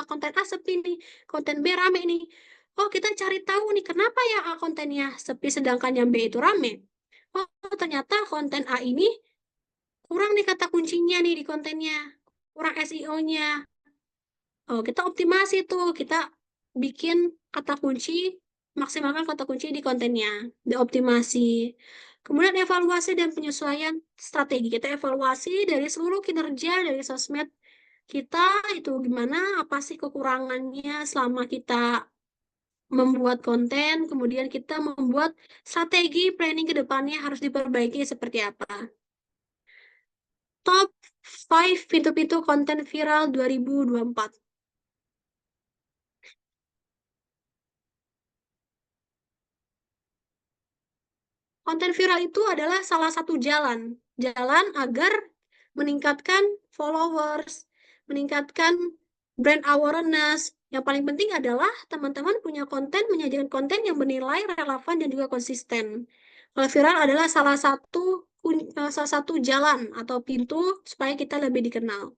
Konten A sepi nih, konten B rame nih. Oh, kita cari tahu nih kenapa ya A kontennya sepi sedangkan yang B itu rame. Oh, ternyata konten A ini kurang nih kata kuncinya nih di kontennya. Kurang SEO-nya. Oh, kita optimasi tuh, kita bikin kata kunci, maksimalkan kata kunci di kontennya, dioptimasi. Kemudian evaluasi dan penyesuaian strategi. Kita evaluasi dari seluruh kinerja dari sosmed kita itu gimana, apa sih kekurangannya selama kita membuat konten, kemudian kita membuat strategi planning ke depannya harus diperbaiki seperti apa. Top 5 pintu-pintu konten viral 2024. Konten viral itu adalah salah satu jalan. Jalan agar meningkatkan followers, meningkatkan brand awareness. Yang paling penting adalah teman-teman punya konten, menyajikan konten yang bernilai, relevan, dan juga konsisten. Kalau viral adalah salah satu jalan atau pintu supaya kita lebih dikenal.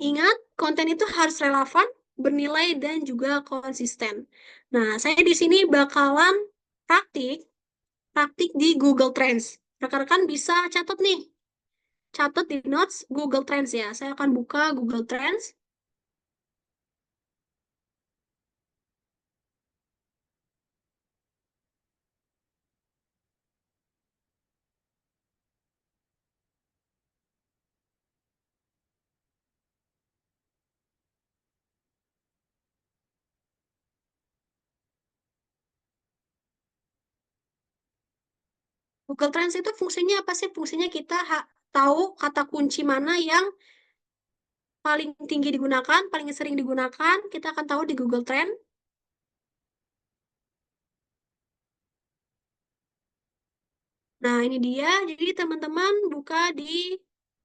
Ingat, konten itu harus relevan, bernilai, dan juga konsisten. Nah, saya di sini bakalan praktik praktik di Google Trends. Rekan-rekan bisa catat nih, catat di notes Google Trends ya. Saya akan buka Google Trends. Google Trends itu fungsinya apa sih? Fungsinya kita tahu kata kunci mana yang paling tinggi digunakan, paling sering digunakan, kita akan tahu di Google Trend. Nah, ini dia. Jadi teman-teman buka di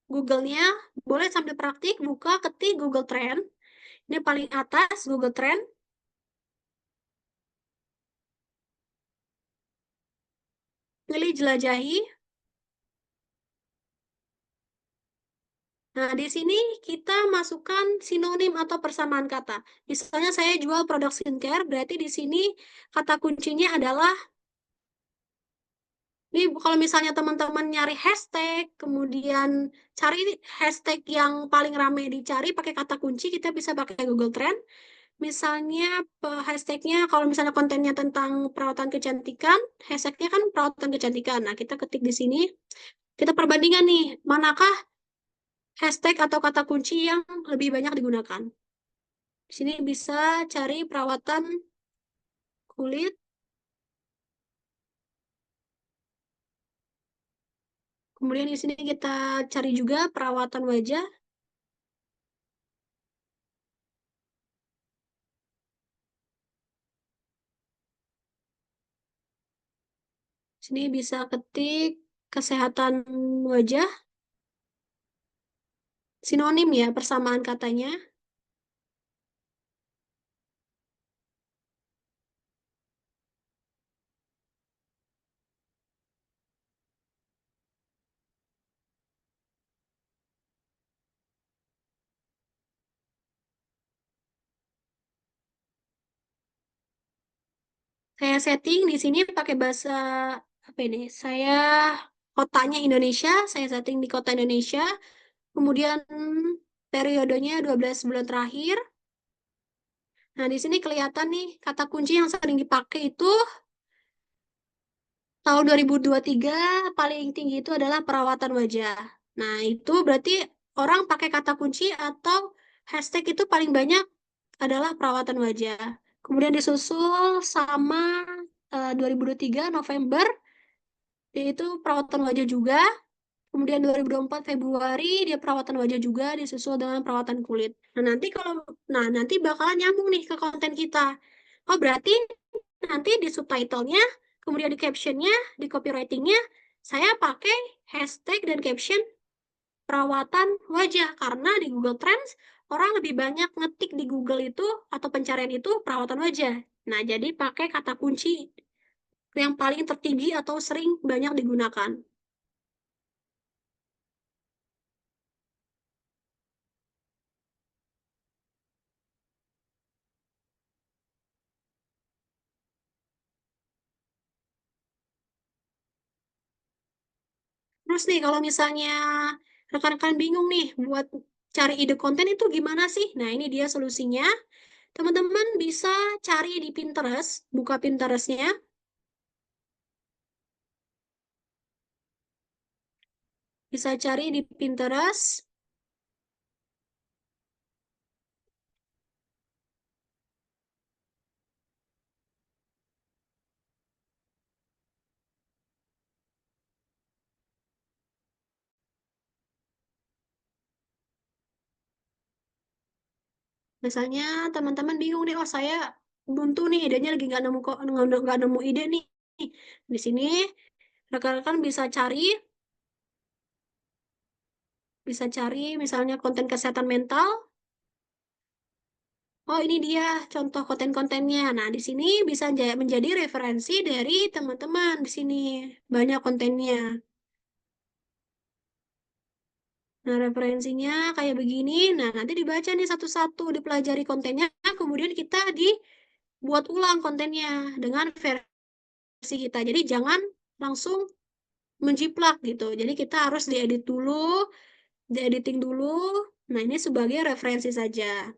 Google-nya, boleh sambil praktik, buka ketik Google Trend. Ini paling atas Google Trend. Pilih jelajahi. Nah, di sini kita masukkan sinonim atau persamaan kata. Misalnya saya jual produk skincare, berarti di sini kata kuncinya adalah, ini kalau misalnya teman-teman nyari hashtag, kemudian cari hashtag yang paling ramai dicari pakai kata kunci, kita bisa pakai Google Trend. Misalnya hashtagnya, kalau misalnya kontennya tentang perawatan kecantikan, hashtagnya kan perawatan kecantikan. Nah, kita ketik di sini, kita perbandingan nih, manakah hashtag atau kata kunci yang lebih banyak digunakan. Di sini bisa cari perawatan kulit, kemudian di sini kita cari juga perawatan wajah. Di sini bisa ketik kesehatan wajah, sinonim ya persamaan katanya. Saya setting di sini pakai bahasa apa ini? Saya kotanya Indonesia, saya setting di kota Indonesia. Kemudian periodenya 12 bulan terakhir. Nah, di sini kelihatan nih kata kunci yang sering dipakai itu tahun 2023 paling tinggi itu adalah perawatan wajah. Nah, itu berarti orang pakai kata kunci atau hashtag itu paling banyak adalah perawatan wajah. Kemudian disusul sama 2023 November, yaitu perawatan wajah juga. Kemudian 2024 Februari dia perawatan wajah juga disusul dengan perawatan kulit. Nah nanti bakalan nyambung nih ke konten kita. Oh berarti nanti di subtitlenya, kemudian di captionnya, di copywritingnya, saya pakai hashtag dan caption perawatan wajah karena di Google Trends orang lebih banyak ngetik di Google itu atau pencarian itu perawatan wajah. Nah jadi pakai kata kunci yang paling tertinggi atau sering banyak digunakan. Terus nih, kalau misalnya rekan-rekan bingung nih buat cari ide konten itu gimana sih? Nah, ini dia solusinya. Teman-teman bisa cari di Pinterest, buka Pinterestnya, bisa cari di Pinterest. Misalnya teman-teman bingung nih, oh saya buntu nih, idenya lagi nggak nemu kok, nggak nemu ide nih. Di sini rekan-rekan bisa cari misalnya konten kesehatan mental. Oh, ini dia contoh konten-kontennya. Nah, di sini bisa menjadi referensi dari teman-teman di sini. Banyak kontennya. Nah, referensinya kayak begini. Nah, nanti dibaca nih satu-satu, dipelajari kontennya, kemudian kita dibuat ulang kontennya dengan versi kita. Jadi jangan langsung menjiplak gitu. Jadi kita harus diedit dulu, diediting dulu. Nah, ini sebagai referensi saja.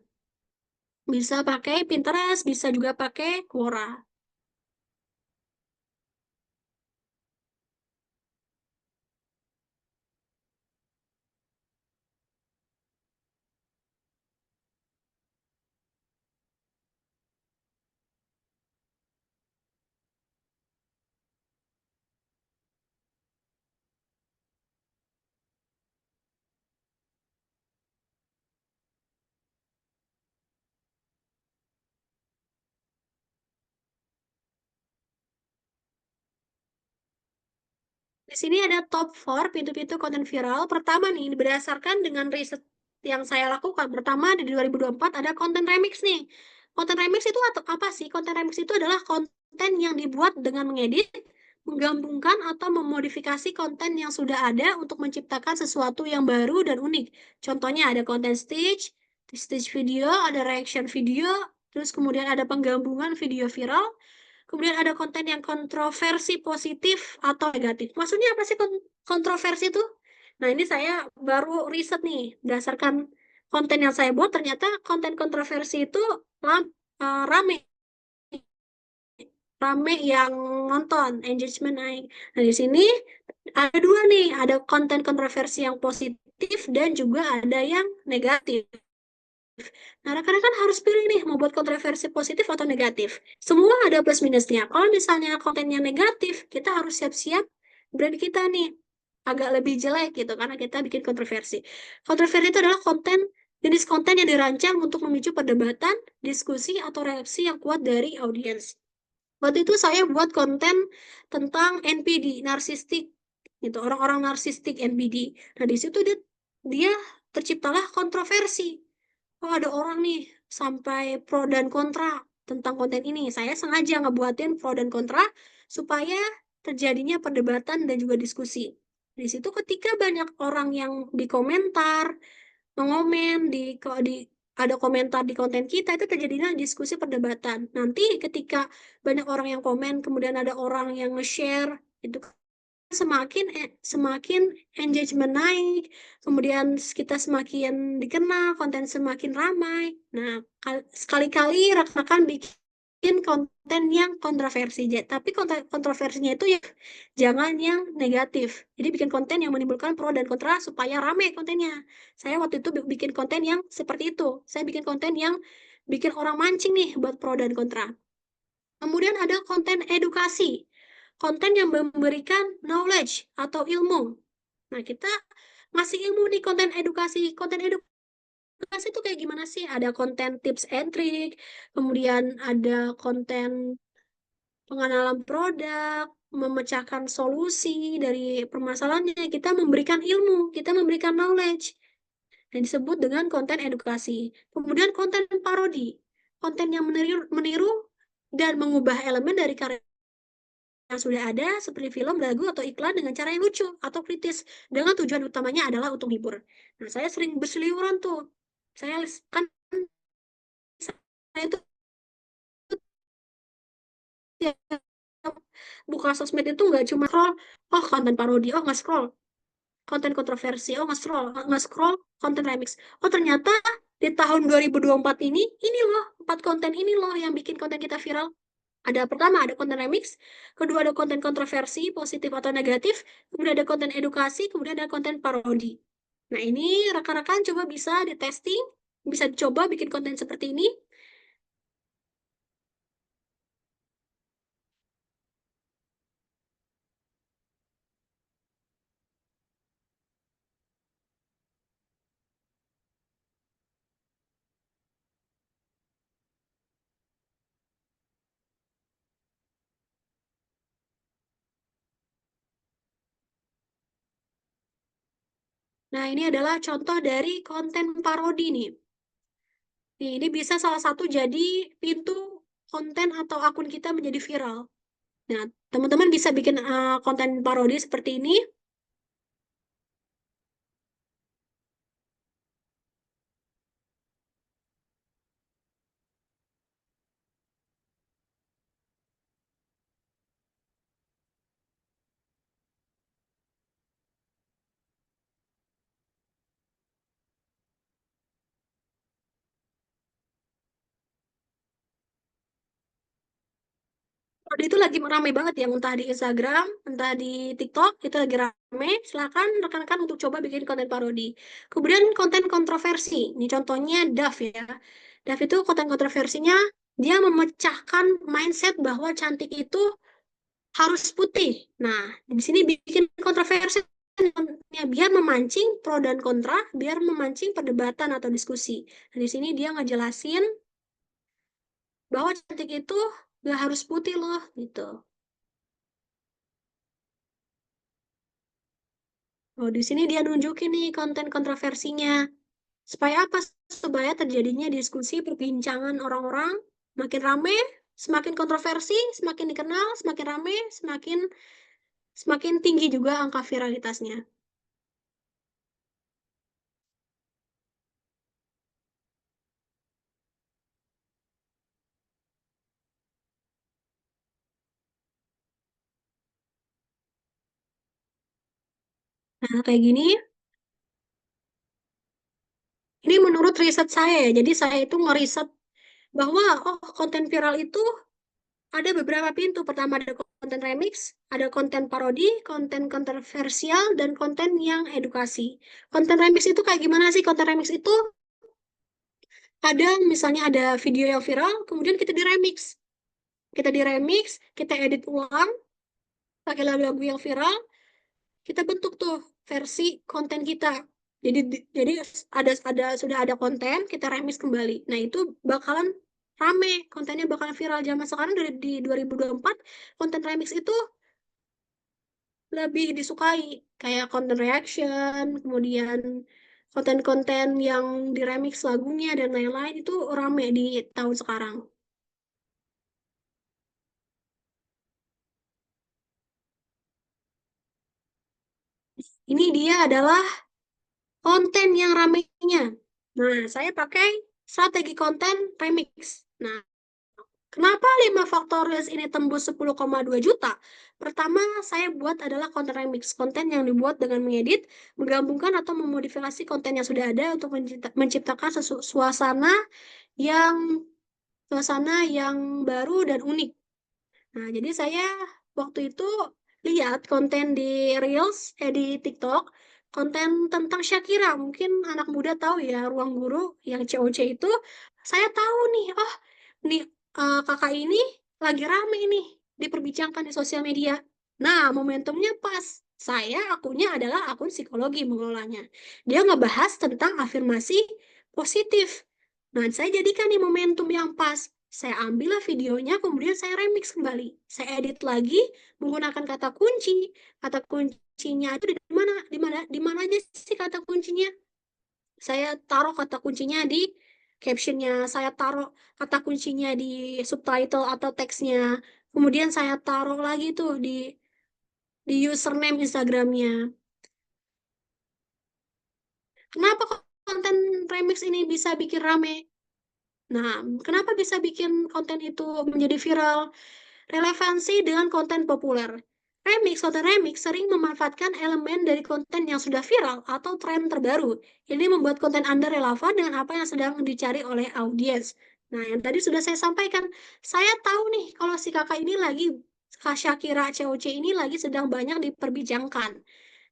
Bisa pakai Pinterest, bisa juga pakai Quora. Di sini ada top 4 pintu-pintu konten viral. Pertama nih, berdasarkan dengan riset yang saya lakukan. Pertama, di 2024 ada konten remix nih. Konten remix itu atau apa sih? Konten remix itu adalah konten yang dibuat dengan mengedit, menggabungkan atau memodifikasi konten yang sudah ada untuk menciptakan sesuatu yang baru dan unik. Contohnya ada konten stitch video, ada reaction video, terus kemudian ada penggabungan video viral, kemudian ada konten yang kontroversi positif atau negatif. Maksudnya apa sih kontroversi itu? Nah, ini saya baru riset nih, berdasarkan konten yang saya buat, ternyata konten kontroversi itu rame, rame yang nonton, engagement naik. Nah, di sini ada dua nih, ada konten kontroversi yang positif dan juga ada yang negatif. Nah, rekan-rekan harus pilih nih, mau buat kontroversi positif atau negatif. Semua ada plus minusnya. Kalau misalnya kontennya negatif, kita harus siap-siap brand kita nih agak lebih jelek gitu, karena kita bikin kontroversi. Kontroversi itu adalah jenis konten yang dirancang untuk memicu perdebatan, diskusi, atau reaksi yang kuat dari audiens. Waktu itu saya buat konten tentang NPD, narsistik, gitu, orang-orang narsistik NPD. Nah, di situ dia terciptalah kontroversi. Oh, ada orang nih sampai pro dan kontra tentang konten ini. Saya sengaja ngebuatin pro dan kontra supaya terjadinya perdebatan dan juga diskusi. Di situ ketika banyak orang yang di komentar, mengomen di ada komentar di konten kita, itu terjadinya diskusi perdebatan. Nanti ketika banyak orang yang komen, kemudian ada orang yang nge-share, itu semakin engagement naik, kemudian kita semakin dikenal, konten semakin ramai. Nah, sekali-kali rekan-rekan bikin konten yang kontroversi, tapi konten kontroversinya itu ya jangan yang negatif. Jadi bikin konten yang menimbulkan pro dan kontra supaya ramai kontennya. Saya waktu itu bikin konten yang seperti itu. Saya bikin konten yang bikin orang mancing nih buat pro dan kontra. Kemudian ada konten edukasi, konten yang memberikan knowledge atau ilmu. Nah, kita ngasih ilmu di konten edukasi. Konten edukasi itu kayak gimana sih? Ada konten tips and trick, kemudian ada konten pengenalan produk, memecahkan solusi dari permasalahannya. Kita memberikan ilmu, kita memberikan knowledge. Dan disebut dengan konten edukasi. Kemudian konten parodi, konten yang meniru dan mengubah elemen dari karya yang sudah ada seperti film, lagu, atau iklan dengan cara yang lucu atau kritis dengan tujuan utamanya adalah untuk hibur. Nah, saya sering berseliweran tuh. Saya kan saya itu ya, buka sosmed itu nggak cuma scroll, oh konten parodi, oh nggak scroll konten kontroversi, oh nggak scroll konten remix. Oh ternyata di tahun 2024 ini loh, 4 konten ini loh yang bikin konten kita viral. Ada pertama ada konten remix, kedua ada konten kontroversi, positif atau negatif, kemudian ada konten edukasi, kemudian ada konten parodi. Nah, ini rekan-rekan coba bisa di testing, bisa dicoba bikin konten seperti ini. Nah, ini adalah contoh dari konten parodi nih. Nih, ini bisa salah satu jadi pintu konten atau akun kita menjadi viral. Nah, teman-teman bisa bikin konten parodi seperti ini. Parodi itu lagi ramai banget ya, entah di Instagram, entah di TikTok, itu lagi ramai. Silakan rekan-rekan untuk coba bikin konten parodi. Kemudian konten kontroversi. Ini contohnya Daf ya. Daf itu konten kontroversinya, dia memecahkan mindset bahwa cantik itu harus putih. Nah, di sini bikin kontroversi ya, biar memancing pro dan kontra, biar memancing perdebatan atau diskusi. Nah, di sini dia ngejelasin bahwa cantik itu gak harus putih loh, gitu. Oh, di sini dia nunjukin nih konten kontroversinya. Supaya apa? Supaya terjadinya diskusi, perbincangan orang-orang makin rame, semakin kontroversi, semakin dikenal, semakin rame, semakin semakin tinggi juga angka viralitasnya. Nah, kayak gini, ini menurut riset saya ya. Jadi saya itu ngeriset bahwa oh konten viral itu ada beberapa pintu. Pertama ada konten remix, ada konten parodi, konten kontroversial, dan konten yang edukasi. Konten remix itu kayak gimana sih? Konten remix itu ada misalnya ada video yang viral, kemudian kita diremix. Kita diremix, kita edit ulang, pakai lagu-lagu yang viral, kita bentuk tuh versi konten kita. Jadi ada sudah ada konten, kita remix kembali. Nah, itu bakalan rame, kontennya bakalan viral. Zaman sekarang dari di 2024 konten remix itu lebih disukai kayak konten reaction, kemudian konten-konten yang diremix lagunya dan lain-lain itu rame di tahun sekarang. Ini dia adalah konten yang ramenya. Nah, saya pakai strategi konten remix. Nah, kenapa 5 faktor Reels ini tembus 10,2 juta? Pertama, saya buat adalah konten remix. Konten yang dibuat dengan mengedit, menggabungkan atau memodifikasi konten yang sudah ada untuk menciptakan yang suasana yang baru dan unik. Nah, jadi saya waktu itu lihat konten di Reels, di TikTok, konten tentang Shakira. Mungkin anak muda tahu ya, Ruang Guru yang COC itu. Saya tahu nih, oh, nih kakak ini lagi rame nih diperbincangkan di sosial media. Nah, momentumnya pas. Saya akunnya adalah akun psikologi mengelolanya. Dia ngebahas tentang afirmasi positif. Nah, saya jadikan nih momentum yang pas. Saya ambillah videonya, kemudian saya remix kembali. Saya edit lagi menggunakan kata kunci. Kata kuncinya itu di mana aja sih kata kuncinya? Saya taruh kata kuncinya di captionnya, saya taruh kata kuncinya di subtitle atau teksnya. Kemudian saya taruh lagi tuh di username Instagramnya. Kenapa kok konten remix ini bisa bikin rame? Nah, kenapa bisa bikin konten itu menjadi viral? Relevansi dengan konten populer. Konten remix sering memanfaatkan elemen dari konten yang sudah viral atau tren terbaru. Ini membuat konten Anda relevan dengan apa yang sedang dicari oleh audiens. Nah, yang tadi sudah saya sampaikan, saya tahu nih kalau si kakak ini lagi, Kak Shakira COC ini lagi sedang banyak diperbincangkan.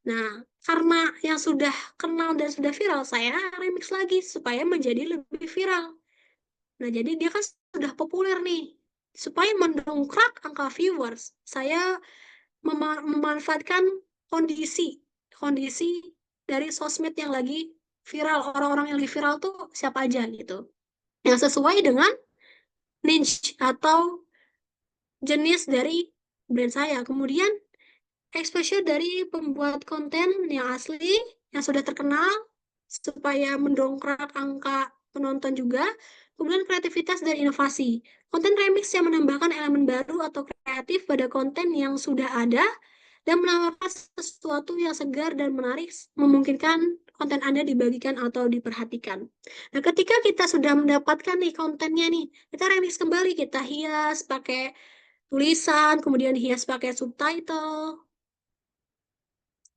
Nah, karena yang sudah kenal dan sudah viral, saya remix lagi supaya menjadi lebih viral. Nah, jadi dia kan sudah populer nih. Supaya mendongkrak angka viewers, saya memanfaatkan kondisi kondisi dari sosmed yang lagi viral, orang-orang yang lagi viral tuh siapa aja gitu. Yang sesuai dengan niche atau jenis dari brand saya. Kemudian exposure dari pembuat konten yang asli, yang sudah terkenal, supaya mendongkrak angka penonton juga. Kemudian kreativitas dan inovasi. Konten remix yang menambahkan elemen baru atau kreatif pada konten yang sudah ada dan menawarkan sesuatu yang segar dan menarik, memungkinkan konten Anda dibagikan atau diperhatikan. Nah, ketika kita sudah mendapatkan nih kontennya nih, kita remix kembali, kita hias pakai tulisan, kemudian hias pakai subtitle.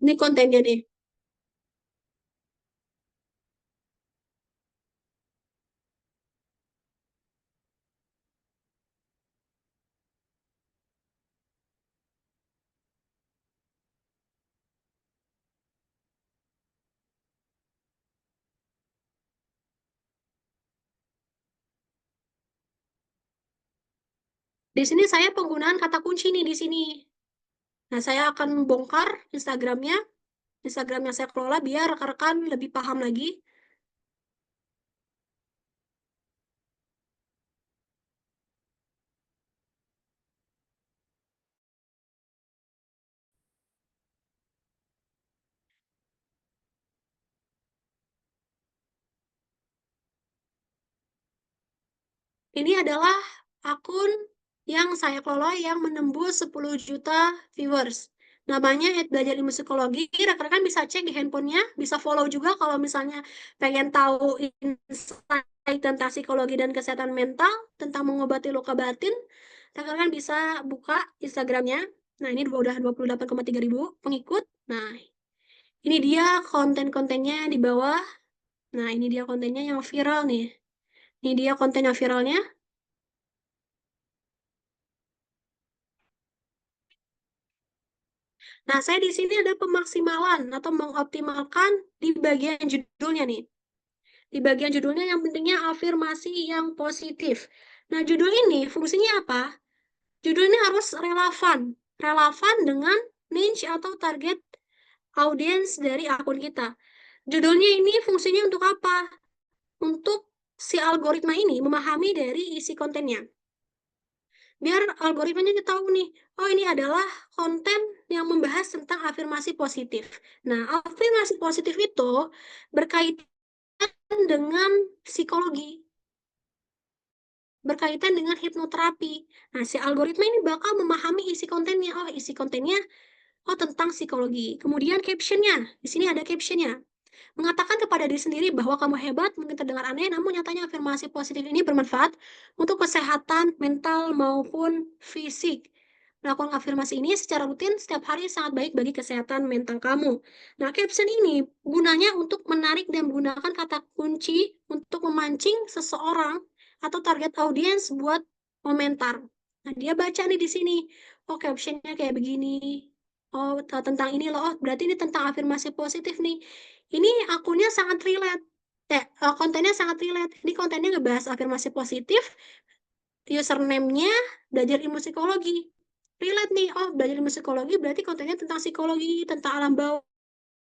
Ini kontennya nih. Di sini saya penggunaan kata kunci nih di sini. Nah, saya akan bongkar Instagramnya, Instagram yang saya kelola biar rekan-rekan lebih paham lagi. Ini adalah akun yang saya kelola yang menembus 10 juta viewers. Namanya @belajar ilmu psikologi. Rekan-rekan bisa cek di handphonenya, bisa follow juga kalau misalnya pengen tahu insight tentang psikologi dan kesehatan mental, tentang mengobati luka batin. Rekan-rekan bisa buka Instagramnya. Nah, ini udah 28,3 ribu pengikut. Nah, ini dia konten-kontennya di bawah. Nah, ini dia kontennya yang viral nih. Ini dia konten yang viralnya. Nah, saya di sini ada pemaksimalan atau mengoptimalkan di bagian judulnya nih. Di bagian judulnya yang pentingnya afirmasi yang positif. Nah, judul ini fungsinya apa? Judul ini harus relevan. Relevan dengan niche atau target audiens dari akun kita. Judulnya ini fungsinya untuk apa? Untuk si algoritma ini memahami dari isi kontennya. Biar algoritmanya tahu nih, oh ini adalah konten yang membahas tentang afirmasi positif. Nah, afirmasi positif itu berkaitan dengan psikologi, berkaitan dengan hipnoterapi. Nah, si algoritma ini bakal memahami isi kontennya. Oh, isi kontennya, oh tentang psikologi. Kemudian captionnya, di sini ada captionnya. Mengatakan kepada diri sendiri bahwa kamu hebat, mungkin terdengar aneh, namun nyatanya afirmasi positif ini bermanfaat untuk kesehatan mental maupun fisik. Melakukan afirmasi ini secara rutin setiap hari sangat baik bagi kesehatan mental kamu. Nah, caption ini gunanya untuk menarik dan menggunakan kata kunci untuk memancing seseorang atau target audiens buat komentar. Nah, dia baca nih di sini. Oh, captionnya kayak begini. Oh, tentang ini loh. Oh, berarti ini tentang afirmasi positif nih. Ini akunnya sangat relate. Kontennya sangat relate. Ini kontennya ngebahas afirmasi positif, username-nya belajar ilmu psikologi. Relate nih, oh belajar ilmu psikologi berarti kontennya tentang psikologi, tentang alam bawah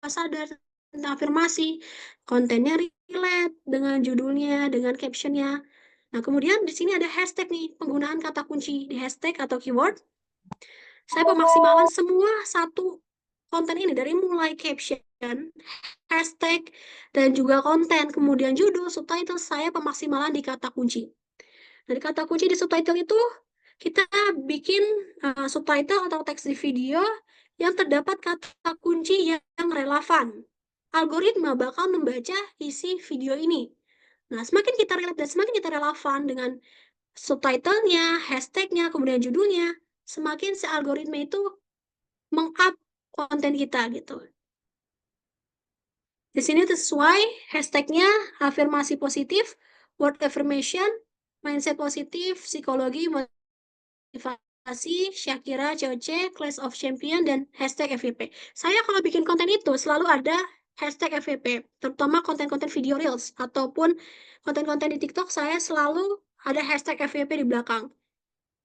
sadar, tentang afirmasi. Kontennya relate dengan judulnya, dengan captionnya. Nah, kemudian di sini ada hashtag nih, penggunaan kata kunci di hashtag atau keyword. Saya pemaksimalan semua satu konten ini dari mulai caption, hashtag, dan juga konten, kemudian judul, subtitle, saya pemaksimalan di kata kunci. Dari kata kunci di subtitle itu, kita bikin subtitle atau teks di video yang terdapat kata kunci yang relevan. Algoritma bakal membaca isi video ini. Nah, semakin kita relate dan semakin kita relevan dengan subtitlenya, hashtagnya, kemudian judulnya, semakin si algoritma itu meng-up konten kita gitu. Di sini sesuai hashtagnya afirmasi positif, word affirmation, mindset positif, psikologi, motivasi, Shakira, COC, Clash of Champion, dan hashtag FVP. Saya kalau bikin konten itu selalu ada hashtag FVP, terutama konten-konten video reels ataupun konten-konten di TikTok saya selalu ada hashtag FVP di belakang.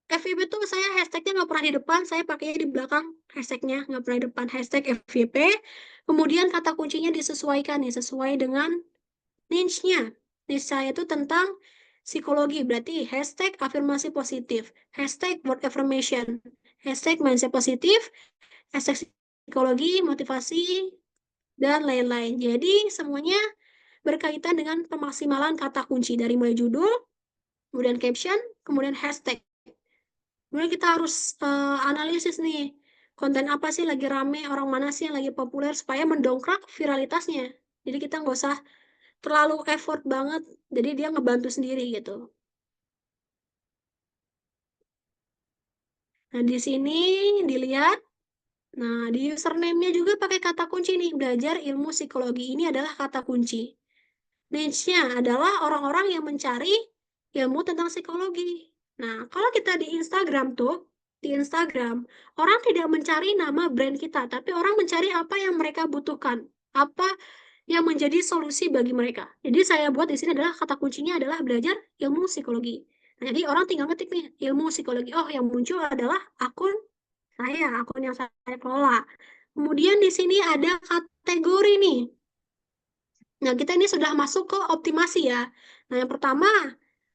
FYP tuh saya hashtagnya nggak pernah di depan, saya pakainya di belakang hashtagnya, nggak pernah di depan hashtag FYP. Kemudian kata kuncinya disesuaikan ya, sesuai dengan niche-nya. Niche saya itu tentang psikologi, berarti hashtag afirmasi positif, hashtag word affirmation, hashtag mindset positif, hashtag psikologi, motivasi, dan lain-lain. Jadi semuanya berkaitan dengan pemaksimalan kata kunci dari mulai judul, kemudian caption, kemudian hashtag. Kemudian kita harus analisis nih, konten apa sih lagi rame, orang mana sih yang lagi populer, supaya mendongkrak viralitasnya. Jadi kita nggak usah terlalu effort banget, jadi dia ngebantu sendiri gitu. Nah, di sini dilihat, nah di username-nya juga pakai kata kunci nih, belajar ilmu psikologi. Ini adalah kata kunci. Niche-nya adalah orang-orang yang mencari ilmu tentang psikologi. Nah, kalau kita di Instagram tuh, di Instagram, orang tidak mencari nama brand kita, tapi orang mencari apa yang mereka butuhkan, apa yang menjadi solusi bagi mereka. Jadi saya buat di sini adalah kata kuncinya adalah belajar ilmu psikologi. Nah, jadi orang tinggal ngetik nih ilmu psikologi. Oh, yang muncul adalah akun saya, akun yang saya kelola. Kemudian di sini ada kategori nih. Nah, kita ini sudah masuk ke optimasi ya. Nah, yang pertama,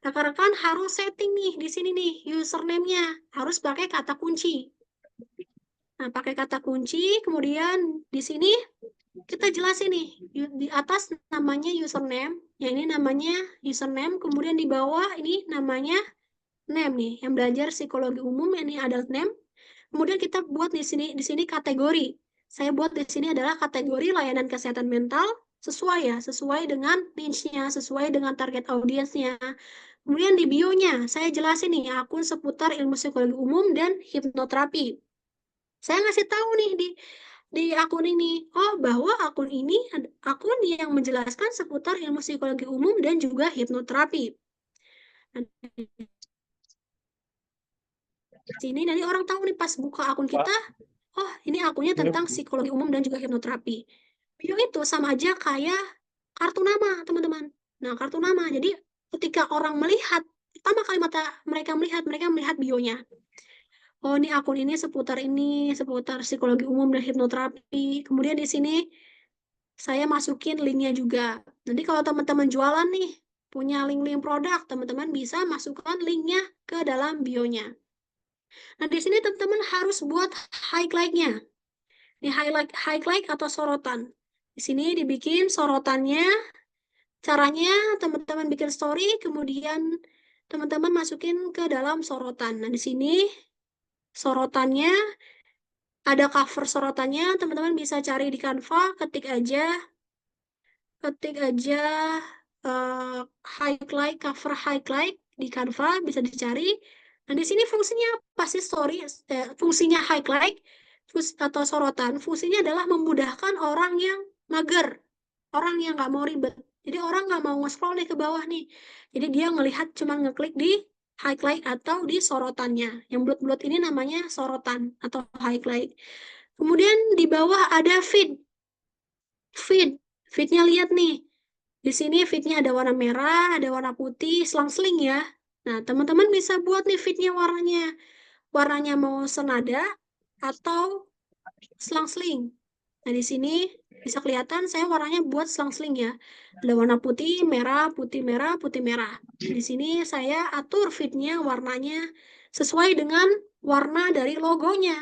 rekan-rekan harus setting nih di sini nih username-nya harus pakai kata kunci. Nah, pakai kata kunci, kemudian di sini kita jelasin nih di atas namanya username, Yang ini namanya username, kemudian di bawah ini namanya name nih, yang belajar psikologi umum, ini adult name. Kemudian kita buat di sini kategori. Saya buat di sini adalah kategori layanan kesehatan mental sesuai dengan niche-nya, sesuai dengan target audiensnya. Kemudian di bio-nya, saya jelasin nih akun seputar ilmu psikologi umum dan hipnoterapi. Saya ngasih tahu nih di akun ini, oh bahwa akun ini akun yang menjelaskan seputar ilmu psikologi umum dan juga hipnoterapi. Nah, di sini nanti orang tahu nih pas buka akun kita, oh ini akunnya tentang psikologi umum dan juga hipnoterapi. Bio itu sama aja kayak kartu nama, teman-teman. Nah, kartu nama. Jadi ketika orang melihat, pertama kali mereka melihat bionya. Oh, ini akun ini, seputar psikologi umum dan hipnoterapi. Kemudian di sini saya masukin linknya juga. Nanti kalau teman-teman jualan nih, punya link-link produk, teman-teman bisa masukkan linknya ke dalam bio-nya. Nah, di sini teman-teman harus buat highlight-nya. Ini highlight atau sorotan. Di sini dibikin sorotannya. Caranya teman-teman bikin story, kemudian teman-teman masukin ke dalam sorotan. Nah, di sini sorotannya ada cover sorotannya, teman-teman bisa cari di Canva, ketik aja eh, highlight, cover highlight di Canva, bisa dicari. Nah, di sini fungsinya pasti story, fungsinya highlight atau sorotan, fungsinya adalah memudahkan orang yang mager, orang yang nggak mau ribet. Jadi orang nggak mau nge-scroll nih ke bawah nih. Jadi dia ngelihat cuma ngeklik di highlight atau di sorotannya. Yang bulat-bulat ini namanya sorotan atau highlight. Kemudian di bawah ada feed. Feed. Feednya lihat nih. Di sini feednya ada warna merah, ada warna putih, selang-seling ya. Nah, teman-teman bisa buat nih feednya warnanya. Warnanya mau senada atau selang-seling. Nah, di sini bisa kelihatan saya warnanya buat selang-seling ya. Ada warna putih, merah, putih, merah, putih, merah. Di sini saya atur feednya warnanya sesuai dengan warna dari logonya.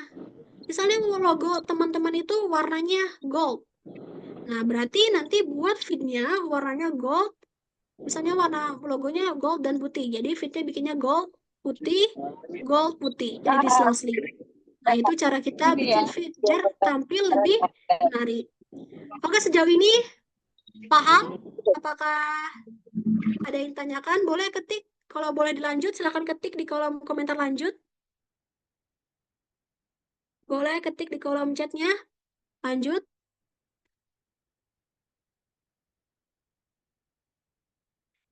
Misalnya logo teman-teman itu warnanya gold. Nah, berarti nanti buat feednya warnanya gold. Misalnya warna logonya gold dan putih. Jadi feednya bikinnya gold, putih. Jadi diselang-seling. Nah, itu cara kita Ini ya. bikin feed biar tampil lebih menarik. Oke, sejauh ini paham? Apakah ada yang tanyakan? Boleh ketik. Kalau boleh dilanjut, silahkan ketik di kolom komentar lanjut. Boleh ketik di kolom chatnya. Lanjut.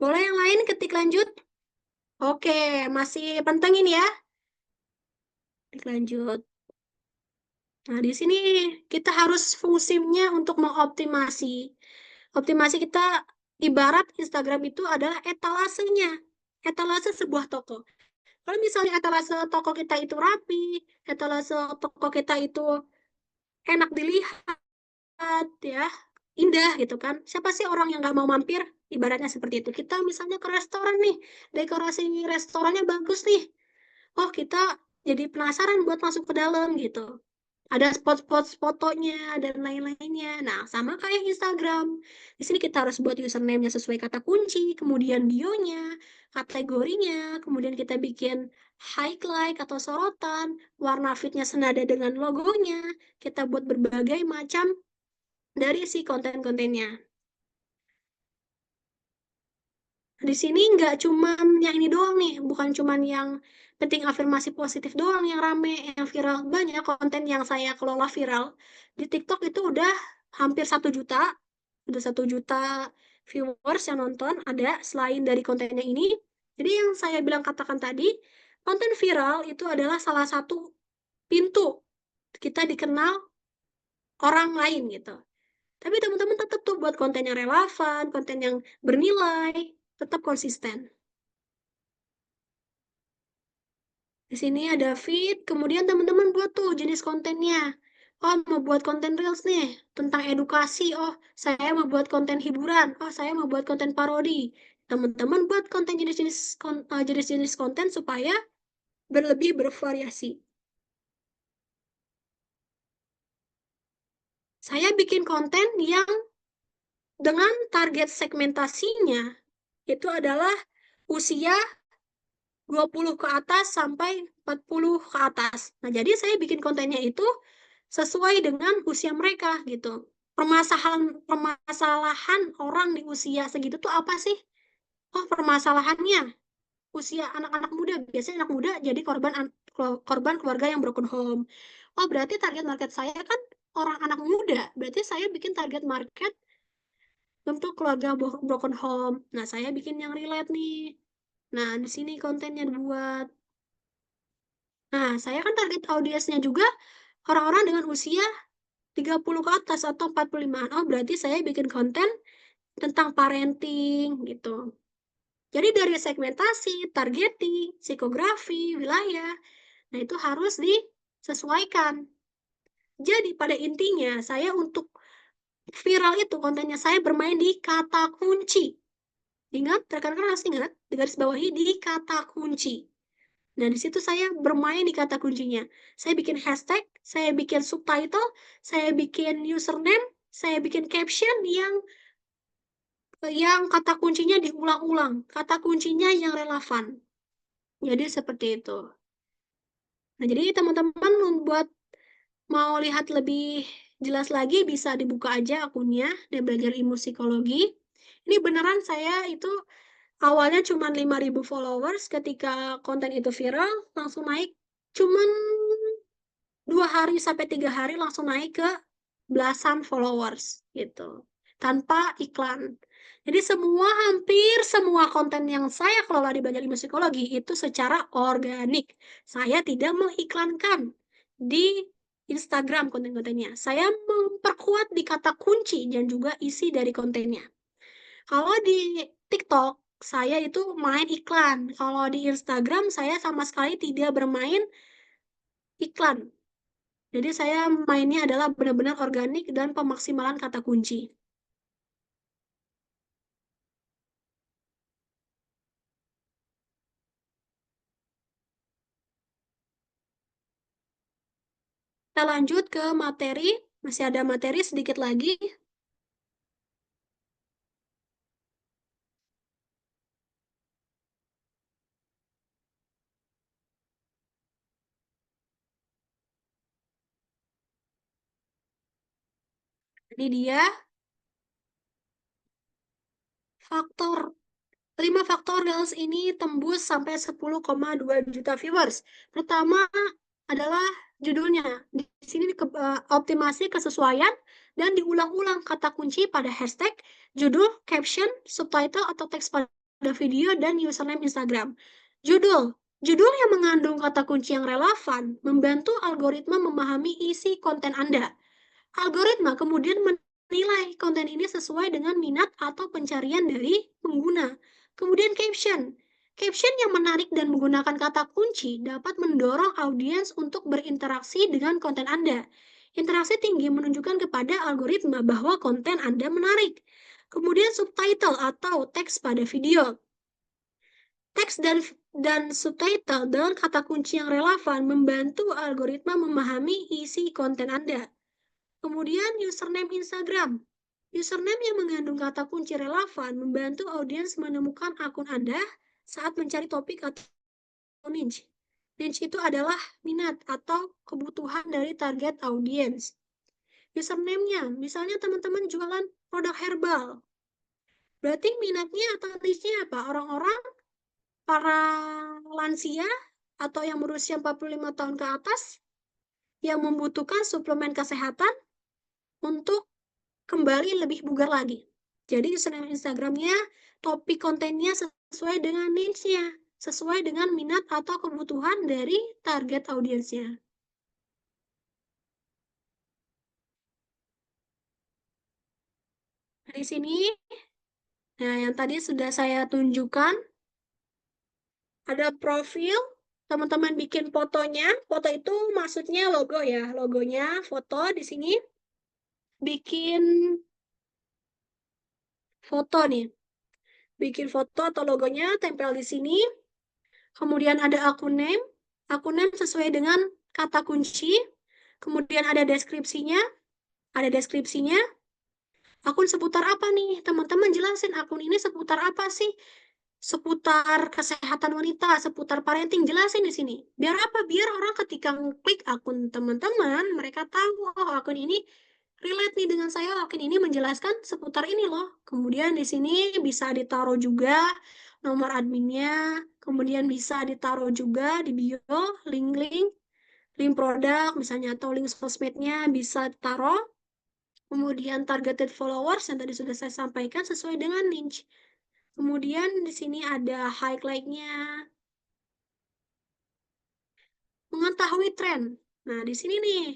Boleh yang lain ketik lanjut. Oke, masih pantengin ya. Ketik lanjut. Nah, di sini kita harus fungsinya untuk mengoptimasi. Optimasi kita ibarat Instagram itu adalah etalasenya. Etalase sebuah toko. Kalau misalnya etalase toko kita itu rapi, etalase toko kita itu enak dilihat, ya, indah gitu kan. Siapa sih orang yang nggak mau mampir? Ibaratnya seperti itu. Kita misalnya ke restoran nih, dekorasi restorannya bagus nih. Oh, kita jadi penasaran buat masuk ke dalam gitu. Ada spot-spot fotonya dan lain-lainnya. Nah, sama kayak Instagram. Di sini kita harus buat username-nya sesuai kata kunci, kemudian bio-nya, kategorinya, kemudian kita bikin highlight atau sorotan, warna feed-nya senada dengan logonya, kita buat berbagai macam dari si konten-kontennya. Di sini nggak cuman yang ini doang nih, bukan cuman yang penting afirmasi positif doang yang rame, yang viral. Banyak konten yang saya kelola viral. Di TikTok itu udah hampir 1 juta, udah 1 juta viewers yang nonton ada selain dari kontennya ini. Jadi yang saya bilang katakan tadi, konten viral itu adalah salah satu pintu kita dikenal orang lain gitu. Tapi teman-teman tetap tuh buat konten yang relevan, konten yang bernilai, tetap konsisten. Di sini ada feed, kemudian teman-teman buat tuh jenis kontennya. Oh, mau buat konten reels nih tentang edukasi. Oh, saya mau buat konten hiburan. Oh, saya mau buat konten parodi. Teman-teman buat konten jenis-jenis konten supaya lebih bervariasi. Saya bikin konten yang dengan target segmentasinya itu adalah usia 20 ke atas sampai 40 ke atas. Nah, jadi saya bikin kontennya itu sesuai dengan usia mereka gitu. Permasalahan orang di usia segitu tuh apa sih? Oh, permasalahannya usia anak-anak muda. Biasanya anak muda jadi korban keluarga yang broken home. Oh, berarti target market saya kan orang anak muda. Berarti saya bikin target market untuk keluarga broken home. Nah, saya bikin yang relate nih. Nah, di sini kontennya dibuat. Nah, saya kan target audiensnya juga orang-orang dengan usia 30 ke atas atau 45-an. Oh, berarti saya bikin konten tentang parenting gitu. Jadi dari segmentasi, targeting, psikografi, wilayah, nah itu harus disesuaikan. Jadi pada intinya saya untuk viral itu kontennya saya bermain di kata kunci. Ingat, rekan-rekan harus ingat, di garis bawahi di kata kunci. Nah, di situ saya bermain di kata kuncinya. Saya bikin hashtag, saya bikin subtitle, saya bikin username, saya bikin caption yang kata kuncinya diulang-ulang, kata kuncinya yang relevan. Jadi seperti itu. Nah, jadi teman-teman membuat mau lihat lebih jelas lagi bisa dibuka aja akunnya dan belajar ilmu psikologi. Ini beneran saya itu awalnya cuma 5.000 followers, ketika konten itu viral langsung naik cuman 2 hari sampai 3 hari langsung naik ke belasan followers gitu tanpa iklan. Jadi hampir semua konten yang saya kelola di Belajar Ilmu Psikologi itu secara organik. Saya tidak mengiklankan di Instagram konten-kontennya. Saya memperkuat di kata kunci dan juga isi dari kontennya. Kalau di TikTok, saya itu main iklan. Kalau di Instagram, saya sama sekali tidak bermain iklan. Jadi saya mainnya adalah benar-benar organik dan pemaksimalan kata kunci. Kita lanjut ke materi, masih ada materi sedikit lagi. Ini dia faktor 5 faktor Reels ini tembus sampai 10,2 juta viewers. Pertama adalah judulnya. Di sini optimasi kesesuaian dan diulang-ulang kata kunci pada hashtag, judul, caption, subtitle atau teks pada video dan username Instagram. Judul. Judul yang mengandung kata kunci yang relevan membantu algoritma memahami isi konten Anda. Algoritma kemudian menilai konten ini sesuai dengan minat atau pencarian dari pengguna. Kemudian caption. Caption yang menarik dan menggunakan kata kunci dapat mendorong audiens untuk berinteraksi dengan konten Anda. Interaksi tinggi menunjukkan kepada algoritma bahwa konten Anda menarik. Kemudian subtitle atau teks pada video. Teks dan subtitle dengan kata kunci yang relevan membantu algoritma memahami isi konten Anda. Kemudian username Instagram. Username yang mengandung kata kunci relevan membantu audiens menemukan akun Anda saat mencari topik atau niche. Niche itu adalah minat atau kebutuhan dari target audiens. Username-nya, misalnya teman-teman jualan produk herbal. Berarti minatnya atau niche-nya apa? Orang-orang, para lansia, atau yang berusia 45 tahun ke atas, yang membutuhkan suplemen kesehatan untuk kembali lebih bugar lagi. Jadi username Instagramnya, topik kontennya sesuai dengan niche-nya, sesuai dengan minat atau kebutuhan dari target audiensnya. Di sini, nah yang tadi sudah saya tunjukkan, ada profil, teman-teman bikin fotonya, foto itu maksudnya logo ya, logonya, foto di sini, bikin foto nih, bikin foto atau logonya, tempel di sini, kemudian ada akun name sesuai dengan kata kunci, kemudian ada deskripsinya, Akun seputar apa nih? Teman-teman jelasin akun ini seputar apa sih? Seputar kesehatan wanita, seputar parenting, jelasin di sini. Biar apa? Biar orang ketika ngeklik akun teman-teman, mereka tahu, oh akun ini relate nih dengan saya, akun ini menjelaskan seputar ini loh. Kemudian di sini bisa ditaruh juga nomor adminnya, kemudian bisa ditaruh juga di bio, link-link, link produk misalnya, atau link sosmednya bisa taruh. Kemudian targeted followers yang tadi sudah saya sampaikan sesuai dengan niche. Kemudian di sini ada highlight-nya, mengetahui tren. Nah, di sini nih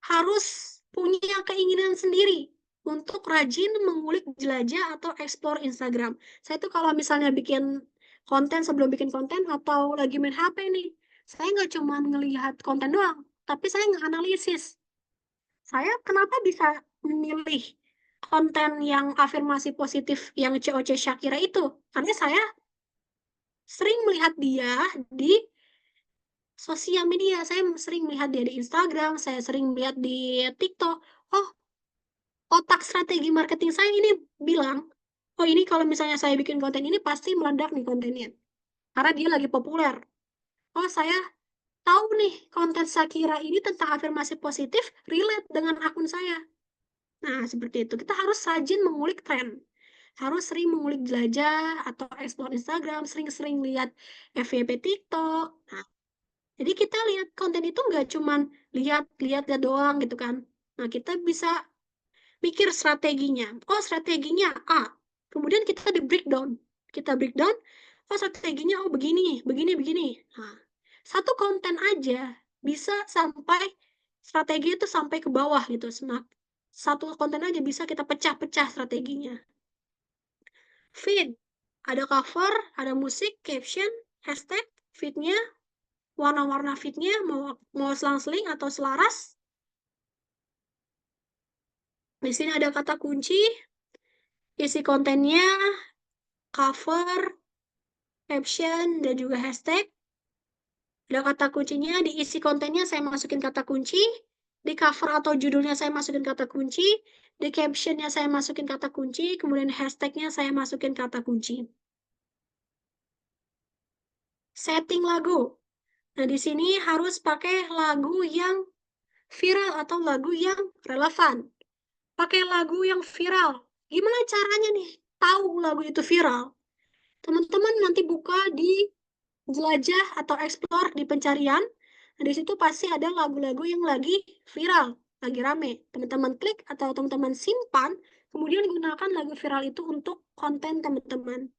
harus punya keinginan sendiri untuk rajin mengulik jelajah atau explore Instagram. Saya tuh kalau misalnya bikin konten, sebelum bikin konten atau lagi main HP nih, saya nggak cuma ngelihat konten doang, tapi saya nggak analisis. Saya kenapa bisa memilih konten yang afirmasi positif yang COC Shakira itu? Karena saya sering melihat dia di sosial media. Saya sering melihat dia di Instagram, saya sering melihat di TikTok. Oh, otak strategi marketing saya ini bilang, oh ini kalau misalnya saya bikin konten ini pasti meledak nih kontennya. Karena dia lagi populer. Oh, saya tahu nih konten Shakira ini tentang afirmasi positif relate dengan akun saya. Nah, seperti itu. Kita harus rajin mengulik tren. Harus sering mengulik jelajah atau explore Instagram, sering-sering lihat FYP TikTok. Nah, jadi kita lihat konten itu nggak cuman lihat-lihat doang gitu kan. Nah, kita bisa mikir strateginya. Oh, strateginya A. Kemudian kita di breakdown. Kita breakdown, oh strateginya oh begini, begini, begini. Nah, satu konten aja bisa sampai strategi itu sampai ke bawah gitu. Satu konten aja bisa kita pecah-pecah strateginya. Feed, ada cover, ada musik, caption, hashtag, feednya, warna-warna feednya mau selang-seling atau selaras. Di sini ada kata kunci, isi kontennya, cover, caption, dan juga hashtag. Ada kata kuncinya, di isi kontennya saya masukin kata kunci, di cover atau judulnya saya masukin kata kunci, di captionnya saya masukin kata kunci, kemudian hashtagnya saya masukin kata kunci. Setting lagu. Nah, di sini harus pakai lagu yang viral atau lagu yang relevan. Pakai lagu yang viral. Gimana caranya nih tahu lagu itu viral? Teman-teman nanti buka di jelajah atau explore di pencarian. Nah, di situ pasti ada lagu-lagu yang lagi viral, lagi rame. Teman-teman klik atau teman-teman simpan, kemudian gunakan lagu viral itu untuk konten teman-teman.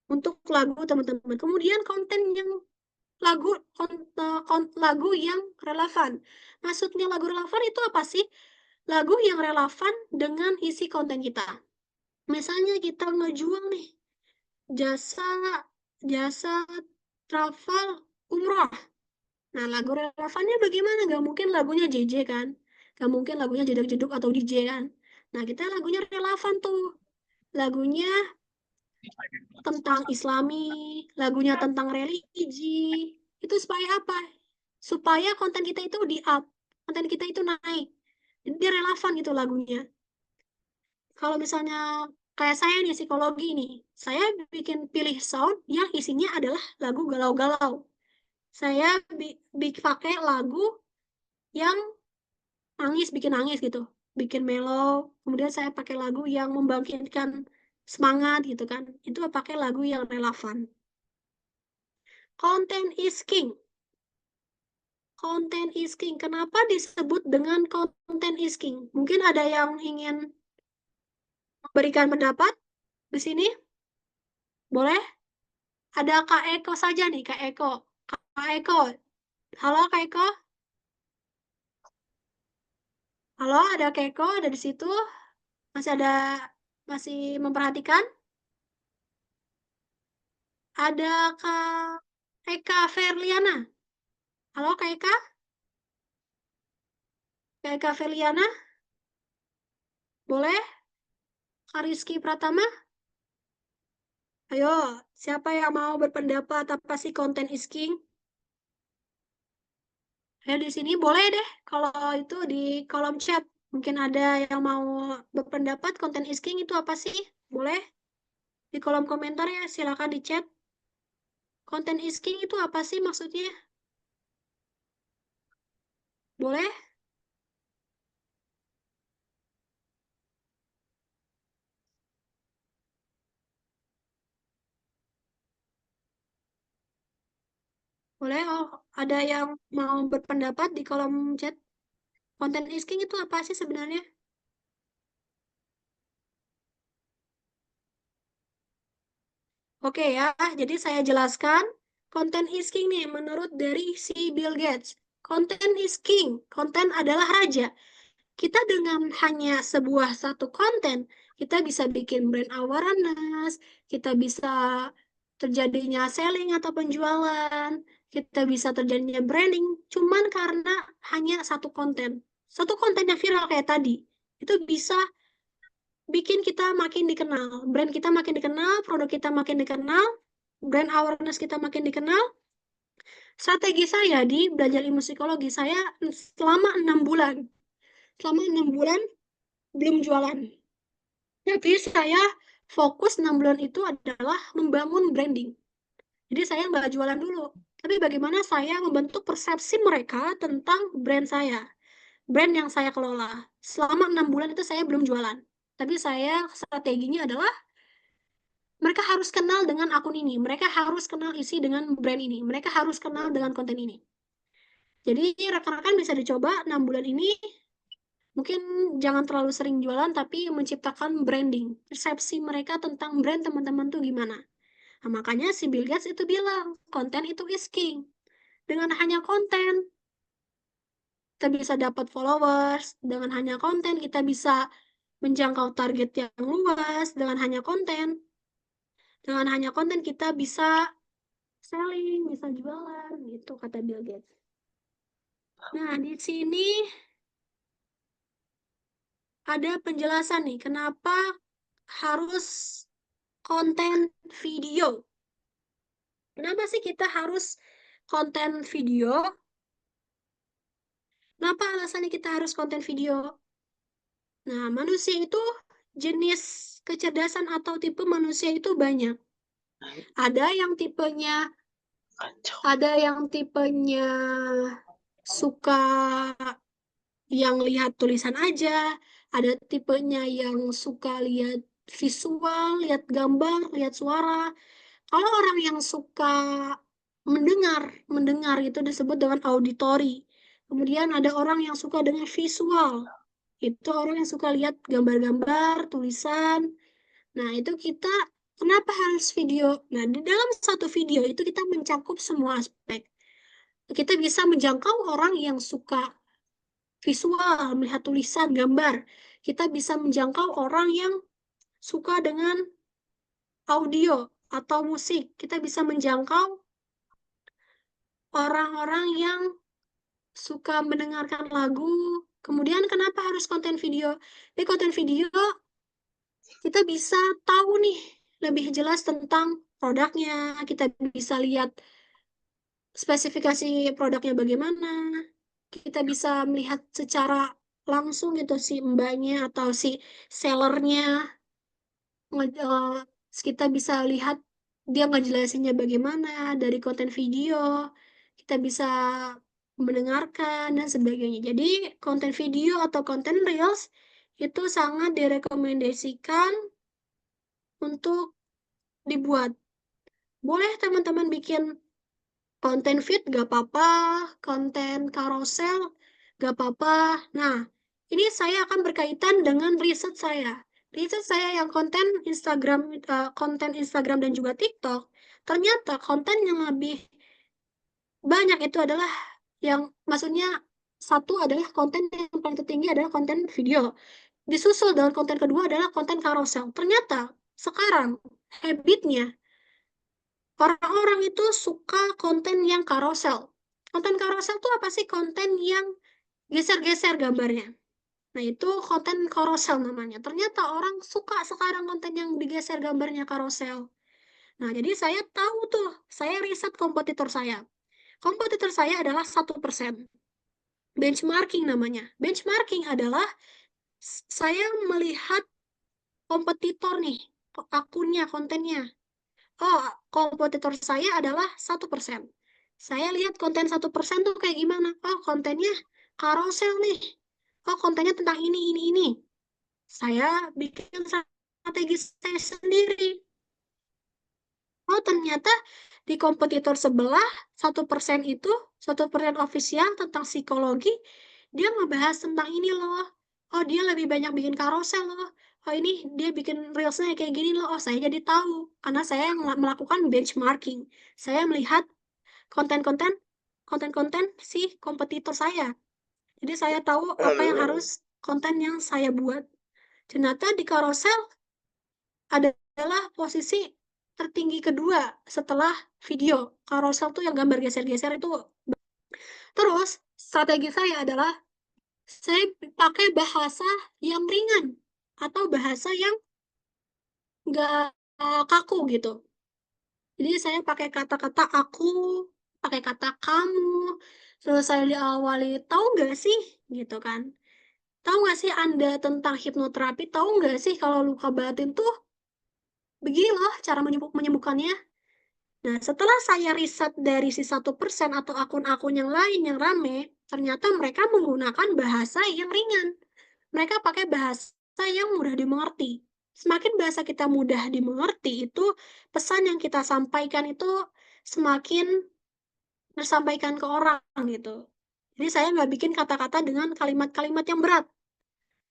Untuk lagu teman-teman. Kemudian konten yang lagu lagu yang relevan. Maksudnya lagu relevan itu apa sih? Lagu yang relevan dengan isi konten kita. Misalnya kita ngejual nih jasa jasa travel umroh. Nah, lagu relevannya bagaimana? Gak mungkin lagunya JJ kan? Gak mungkin lagunya jeduk-jeduk atau DJ kan? Nah, kita lagunya relevan tuh. Lagunya tentang Islami, lagunya tentang religi. Itu supaya apa? Supaya konten kita itu di-up, konten kita itu naik. Jadi dia relevan gitu lagunya. Kalau misalnya kayak saya nih psikologi nih, saya bikin pilih sound yang isinya adalah lagu galau-galau. Saya pakai lagu yang nangis, bikin nangis gitu, bikin mellow. Kemudian saya pakai lagu yang membangkitkan semangat gitu kan. Itu pakai lagu yang relevan. Content is king. Content is king. Kenapa disebut dengan content is king? Mungkin ada yang ingin memberikan pendapat di sini? Boleh? Ada Kak Eko saja nih, Kak Eko. Kak Eko. Halo Kak Eko. Halo, ada Kak Eko, ada di situ. Masih ada, masih memperhatikan? Ada Kak Eka Ferliana. Halo Kak Eka. Kak Eka Ferliana. Boleh? Kak Rizky Pratama. Ayo, siapa yang mau berpendapat apa sih konten is king? Ayo di sini boleh deh. Kalau itu di kolom chat Mungkin ada yang mau berpendapat konten is king itu apa sih? Boleh di kolom komentar ya, silakan di chat. Konten is king itu apa sih maksudnya? Boleh? Boleh? Oh, ada yang mau berpendapat di kolom chat? Konten is king itu apa sih sebenarnya? Oke ya, jadi saya jelaskan. Konten is king nih, menurut dari si Bill Gates. Konten is king, konten adalah raja. Kita dengan hanya sebuah satu konten, kita bisa bikin brand awareness, kita bisa terjadinya selling atau penjualan, kita bisa terjadinya branding, cuman karena hanya satu konten. Satu konten yang viral kayak tadi, itu bisa bikin kita makin dikenal, brand kita makin dikenal, produk kita makin dikenal, brand awareness kita makin dikenal. Strategi saya di belajar ilmu psikologi, saya selama 6 bulan. Selama 6 bulan belum jualan. Tapi saya fokus 6 bulan itu adalah membangun branding. Jadi saya nggak jualan dulu. Tapi bagaimana saya membentuk persepsi mereka tentang brand saya. Brand yang saya kelola. Selama 6 bulan itu saya belum jualan. Tapi saya strateginya adalah mereka harus kenal dengan akun ini. Mereka harus kenal isi dengan brand ini. Mereka harus kenal dengan konten ini. Jadi rekan-rekan bisa dicoba 6 bulan ini. Mungkin jangan terlalu sering jualan, tapi menciptakan branding. Persepsi mereka tentang brand teman-teman tuh gimana. Nah, makanya si Bill Gates itu bilang, konten itu is king. Dengan hanya konten, kita bisa dapat followers. Dengan hanya konten, kita bisa menjangkau target yang luas. Dengan hanya konten. Dengan hanya konten, kita bisa selling, bisa jualan, gitu kata Bill Gates. Nah, di sini ada penjelasan nih, kenapa harus konten video. Kenapa sih kita harus konten video? Kenapa alasannya kita harus konten video? Nah, manusia itu jenis kecerdasan atau tipe manusia itu banyak. Ada yang tipenya, ada yang tipenya suka yang lihat tulisan aja, ada tipenya yang suka lihat visual, lihat gambar, lihat suara. Kalau orang yang suka mendengar, mendengar itu disebut dengan auditori. Kemudian ada orang yang suka dengan visual. Itu orang yang suka lihat gambar-gambar, tulisan. Nah, itu kita kenapa harus video? Nah, di dalam satu video itu kita mencakup semua aspek. Kita bisa menjangkau orang yang suka visual, melihat tulisan, gambar. Kita bisa menjangkau orang yang suka dengan audio atau musik. Kita bisa menjangkau orang-orang yang suka mendengarkan lagu. Kemudian kenapa harus konten video? Di konten video kita bisa tahu nih lebih jelas tentang produknya. Kita bisa lihat spesifikasi produknya bagaimana. Kita bisa melihat secara langsung gitu si mbaknya atau si sellernya. Kita bisa lihat dia ngejelasinnya bagaimana dari konten video. Kita bisa mendengarkan dan sebagainya. Jadi konten video atau konten reels itu sangat direkomendasikan untuk dibuat. Boleh teman-teman bikin konten feed gak apa-apa, konten carousel gak apa-apa. Nah, ini saya akan berkaitan dengan riset saya. Riset saya yang konten Instagram dan juga TikTok. Ternyata konten yang lebih banyak itu adalah yang maksudnya satu adalah konten yang paling tertinggi adalah konten video. Disusul dengan konten kedua adalah konten carousel. Ternyata sekarang habitnya orang-orang itu suka konten yang carousel. Konten carousel itu apa sih? Konten yang geser-geser gambarnya. Nah, itu konten carousel namanya. Ternyata orang suka sekarang konten yang digeser gambarnya carousel. Nah, jadi saya tahu tuh, saya riset kompetitor saya. Kompetitor saya adalah 1%. benchmarking namanya. Benchmarking adalah saya melihat kompetitor nih, akunnya, kontennya. Oh, kompetitor saya adalah 1%. Saya lihat konten 1% tuh kayak gimana. Oh, kontennya carousel nih. Oh, kontennya tentang ini. Saya bikin strategi saya sendiri. Oh, ternyata di kompetitor sebelah 1% itu, 1% official tentang psikologi, dia ngebahas tentang ini loh. Oh, dia lebih banyak bikin carousel loh. Oh, ini dia bikin reelsnya kayak gini loh. Oh, saya jadi tahu. Karena saya melakukan benchmarking. Saya melihat konten-konten konten-konten si kompetitor saya. Jadi saya tahu apa yang harus konten yang saya buat. Ternyata di carousel adalah posisi tertinggi kedua setelah video. Carousel tuh yang gambar geser-geser itu. Terus strategi saya adalah saya pakai bahasa yang ringan atau bahasa yang nggak kaku gitu. Jadi saya pakai kata-kata aku, pakai kata kamu, terus saya diawali tahu nggak sih gitu kan. Tahu nggak sih Anda tentang hipnoterapi? Tahu nggak sih kalau luka batin tuh begini loh cara menyembuhkannya? Nah, setelah saya riset dari si 1% atau akun-akun yang lain yang rame, ternyata mereka menggunakan bahasa yang ringan. Mereka pakai bahasa yang mudah dimengerti. Semakin bahasa kita mudah dimengerti, itu pesan yang kita sampaikan itu semakin tersampaikan ke orang gitu. Jadi saya nggak bikin kata-kata dengan kalimat-kalimat yang berat,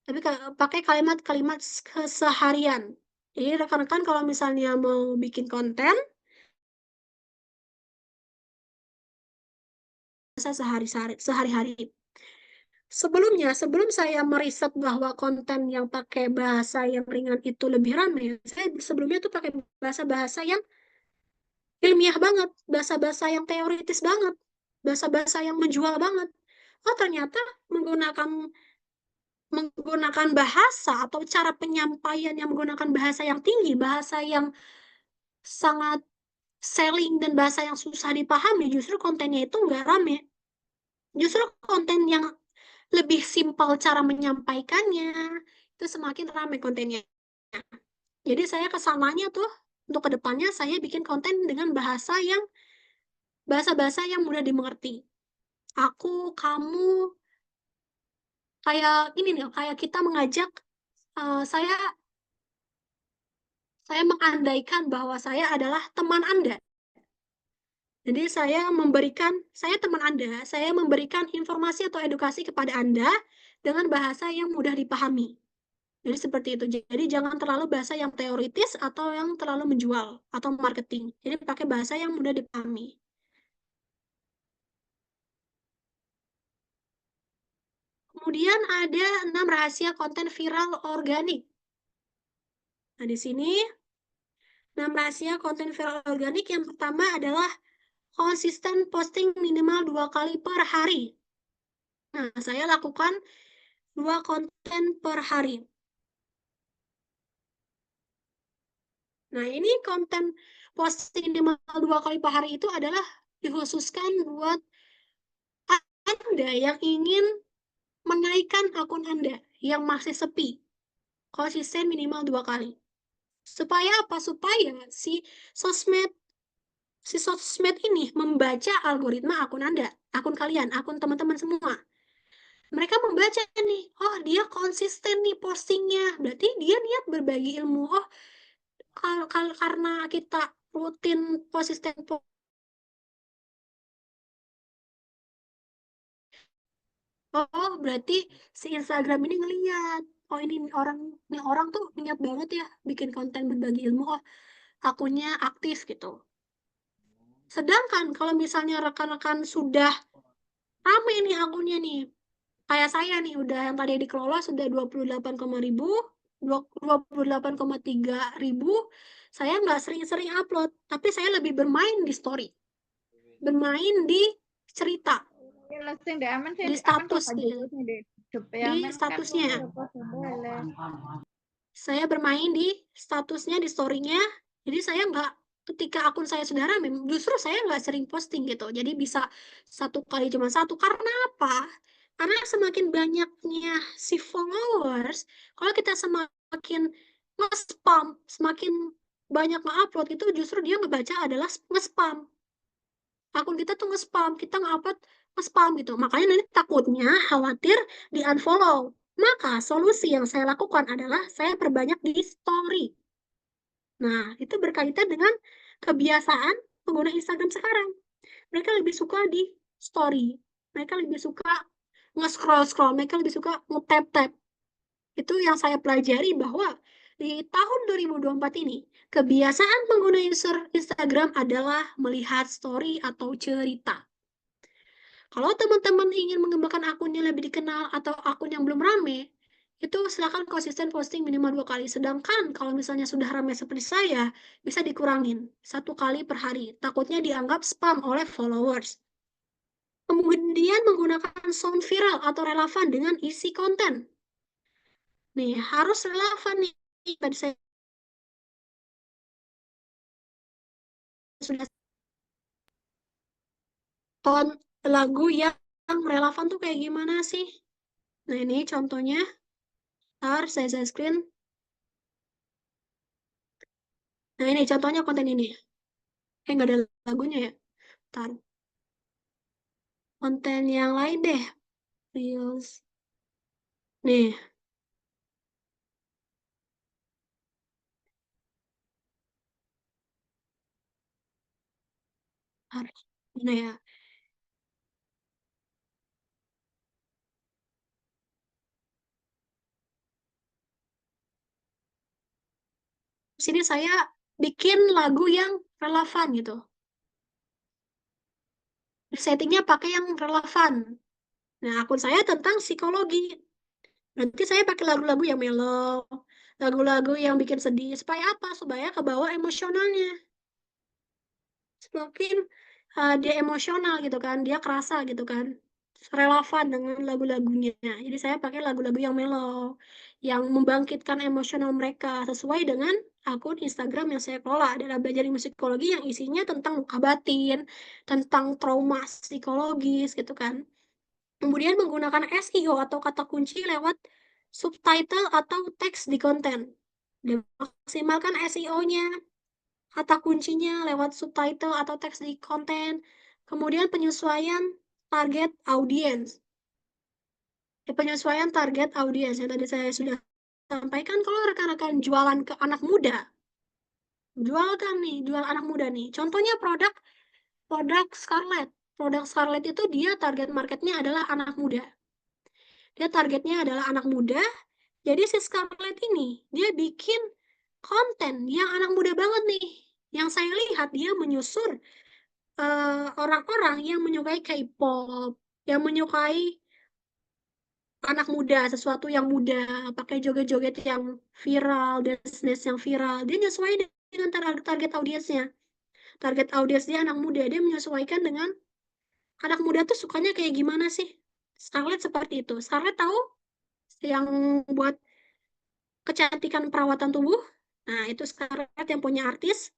tapi pakai kalimat-kalimat keseharian. Jadi rekan-rekan kalau misalnya mau bikin konten, sehari-hari. Sebelum saya meriset bahwa konten yang pakai bahasa yang ringan itu lebih ramai, saya sebelumnya tuh pakai bahasa-bahasa yang ilmiah banget, bahasa-bahasa yang teoritis banget, bahasa-bahasa yang menjual banget. Oh, ternyata menggunakan menggunakan bahasa atau cara penyampaian yang menggunakan bahasa yang tinggi, bahasa yang sangat selling dan bahasa yang susah dipahami, justru kontennya itu nggak rame. Justru konten yang lebih simpel cara menyampaikannya, itu semakin ramai kontennya. Jadi saya kesananya tuh, untuk kedepannya saya bikin konten dengan bahasa-bahasa yang mudah dimengerti. Aku, kamu, kayak ini nih, kayak kita mengajak, saya mengandaikan bahwa saya adalah teman Anda. Jadi saya teman Anda, saya memberikan informasi atau edukasi kepada Anda dengan bahasa yang mudah dipahami. Jadi seperti itu. Jadi jangan terlalu bahasa yang teoritis atau yang terlalu menjual atau marketing. Jadi pakai bahasa yang mudah dipahami. Kemudian ada 6 rahasia konten viral organik. Nah, di sini 6 rahasia konten viral organik yang pertama adalah konsisten posting minimal 2 kali per hari. Nah, saya lakukan 2 konten per hari. Nah, ini konten posting minimal 2 kali per hari itu adalah dikhususkan buat Anda yang ingin menaikkan akun Anda yang masih sepi. Konsisten minimal 2 kali. Supaya apa? Supaya sosmed si sosmed ini membaca algoritma akun Anda, akun kalian, akun teman-teman semua. Mereka membaca nih, oh dia konsisten nih postingnya, berarti dia niat berbagi ilmu. Oh, karena kita rutin konsisten, oh berarti si Instagram ini ngeliat, oh ini orang tuh niat banget ya bikin konten berbagi ilmu. Oh, akunnya aktif gitu. Sedangkan kalau misalnya rekan-rekan sudah rame nih akunnya nih, kayak saya nih udah yang tadi dikelola sudah 28,3 ribu, saya nggak sering-sering upload, tapi saya lebih bermain di story, bermain di cerita, di status nih, di statusnya. Saya bermain di statusnya, di story-nya. Jadi saya nggak, ketika akun saya sudah rame, justru saya nggak sering posting gitu. Jadi bisa satu kali cuma satu. Karena apa? Karena semakin banyaknya si followers, kalau kita semakin nge-spam, semakin banyak nge-upload, itu justru dia ngebaca adalah nge-spam. Akun kita tuh nge-spam, kita nge-upload nge-spam gitu. Makanya nanti takutnya khawatir di unfollow. Maka solusi yang saya lakukan adalah saya perbanyak di story. Nah, itu berkaitan dengan kebiasaan pengguna Instagram sekarang. Mereka lebih suka di story. Mereka lebih suka nge-scroll-scroll. Mereka lebih suka nge-tap-tap. Itu yang saya pelajari bahwa di tahun 2024 ini, kebiasaan pengguna user Instagram adalah melihat story atau cerita. Kalau teman-teman ingin mengembangkan akunnya lebih dikenal atau akun yang belum rame, itu silakan konsisten posting minimal 2 kali. Sedangkan kalau misalnya sudah ramai seperti saya, bisa dikurangin 1 kali per hari. Takutnya dianggap spam oleh followers. Kemudian menggunakan sound viral atau relevan dengan isi konten. Nih, harus relevan nih. Tadi saya sudah ton lagu yang relevan tuh kayak gimana sih? Nah, ini contohnya. Ntar saya screen. Nah, ini contohnya konten ini. Nggak ada lagunya ya. Ntar. Konten yang lain deh. Reels. Nih, harus. Mana ya? Sini saya bikin lagu yang relevan gitu. Settingnya pakai yang relevan. Nah, akun saya tentang psikologi. Nanti saya pakai lagu-lagu yang mellow, lagu-lagu yang bikin sedih. Supaya apa? Supaya ke bawah emosionalnya. Semakin dia emosional gitu kan, dia kerasa gitu kan, relevan dengan lagu-lagunya. Jadi saya pakai lagu-lagu yang mellow, yang membangkitkan emosional mereka sesuai dengan akun Instagram yang saya kelola adalah belajar ilmu psikologi yang isinya tentang luka batin, tentang trauma psikologis gitu kan. Kemudian menggunakan SEO atau kata kunci lewat subtitle atau teks di konten. Dimaksimalkan SEO-nya, kata kuncinya lewat subtitle atau teks di konten. Kemudian penyesuaian target audiens. Penyesuaian target audiens yang tadi saya sudah sampaikan, kalau rekan-rekan jualan ke anak muda, jualkan nih, jual anak muda nih. Contohnya produk produk Scarlett. Produk Scarlett itu dia target marketnya adalah anak muda. Dia targetnya adalah anak muda. Jadi si Scarlett ini dia bikin konten yang anak muda banget nih. Yang saya lihat dia menyusur orang-orang yang menyukai K-pop, yang menyukai anak muda, sesuatu yang muda, pakai joget-joget yang viral, dance-dance yang viral. Dia menyesuaikan dengan target audiensnya. Target audiens dia anak muda, dia menyesuaikan dengan anak muda tuh sukanya kayak gimana sih. Scarlett seperti itu. Scarlett tahu yang buat kecantikan perawatan tubuh. Nah, itu Scarlett yang punya artis.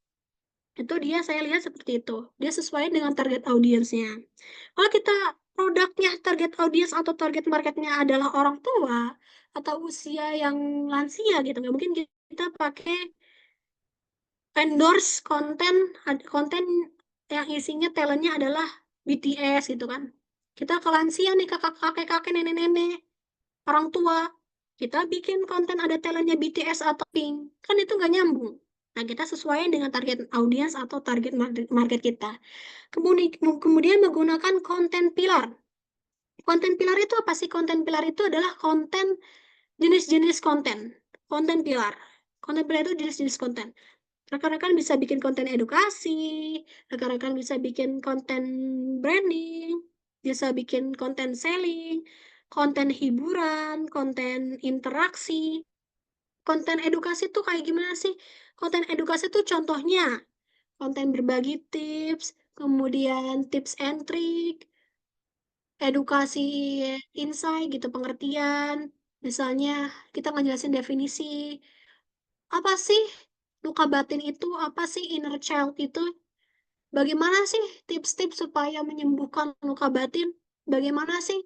Itu dia saya lihat seperti itu. Dia sesuai dengan target audiensnya. Kalau kita produknya target audiens atau target marketnya adalah orang tua atau usia yang lansia gitu, nggak mungkin kita pakai endorse konten yang isinya talentnya adalah BTS gitu kan. Kita ke lansia nih, kakek-kakek, nenek-nenek, orang tua. Kita bikin konten ada talentnya BTS atau Pink. Kan itu nggak nyambung. Nah, kita sesuaikan dengan target audiens atau target market kita. Kemudian menggunakan konten pilar. Konten pilar itu apa sih? Konten pilar itu adalah jenis-jenis konten. Konten pilar. Konten pilar itu jenis-jenis konten. Rekan-rekan bisa bikin konten edukasi, rekan-rekan bisa bikin konten branding, bisa bikin konten selling, konten hiburan, konten interaksi. Konten edukasi tuh kayak gimana sih? Konten edukasi tuh contohnya konten berbagi tips, kemudian tips and trick, edukasi insight gitu, pengertian. Misalnya kita ngejelasin definisi, apa sih luka batin itu, apa sih inner child itu, bagaimana sih tips-tips supaya menyembuhkan luka batin, bagaimana sih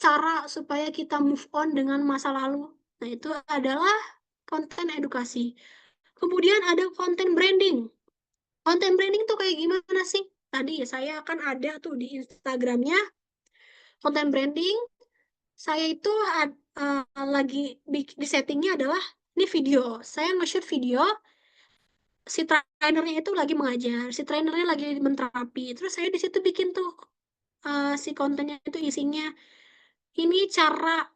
cara supaya kita move on dengan masa lalu. Nah, itu adalah konten edukasi. Kemudian ada konten branding. Konten branding tuh kayak gimana sih? Tadi saya kan ada tuh di Instagramnya konten branding. Saya itu lagi di settingnya adalah ini video. Saya nge-shoot video, si trainernya itu lagi mengajar, si trainernya lagi menterapi. Terus saya di situ bikin tuh si kontennya itu isinya ini cara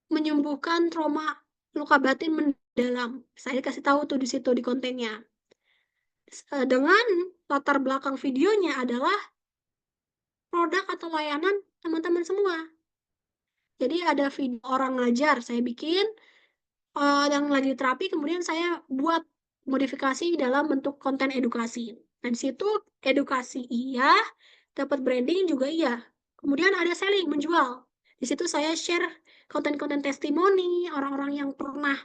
menyembuhkan trauma luka batin mendalam. Saya kasih tahu tuh di situ di kontennya. Dengan latar belakang videonya adalah produk atau layanan teman-teman semua. Jadi ada video orang ngajar, saya bikin yang lagi terapi, kemudian saya buat modifikasi dalam bentuk konten edukasi. Dan di situ edukasi iya, dapat branding juga iya. Kemudian ada selling, menjual. Di situ saya share konten-konten testimoni orang-orang yang pernah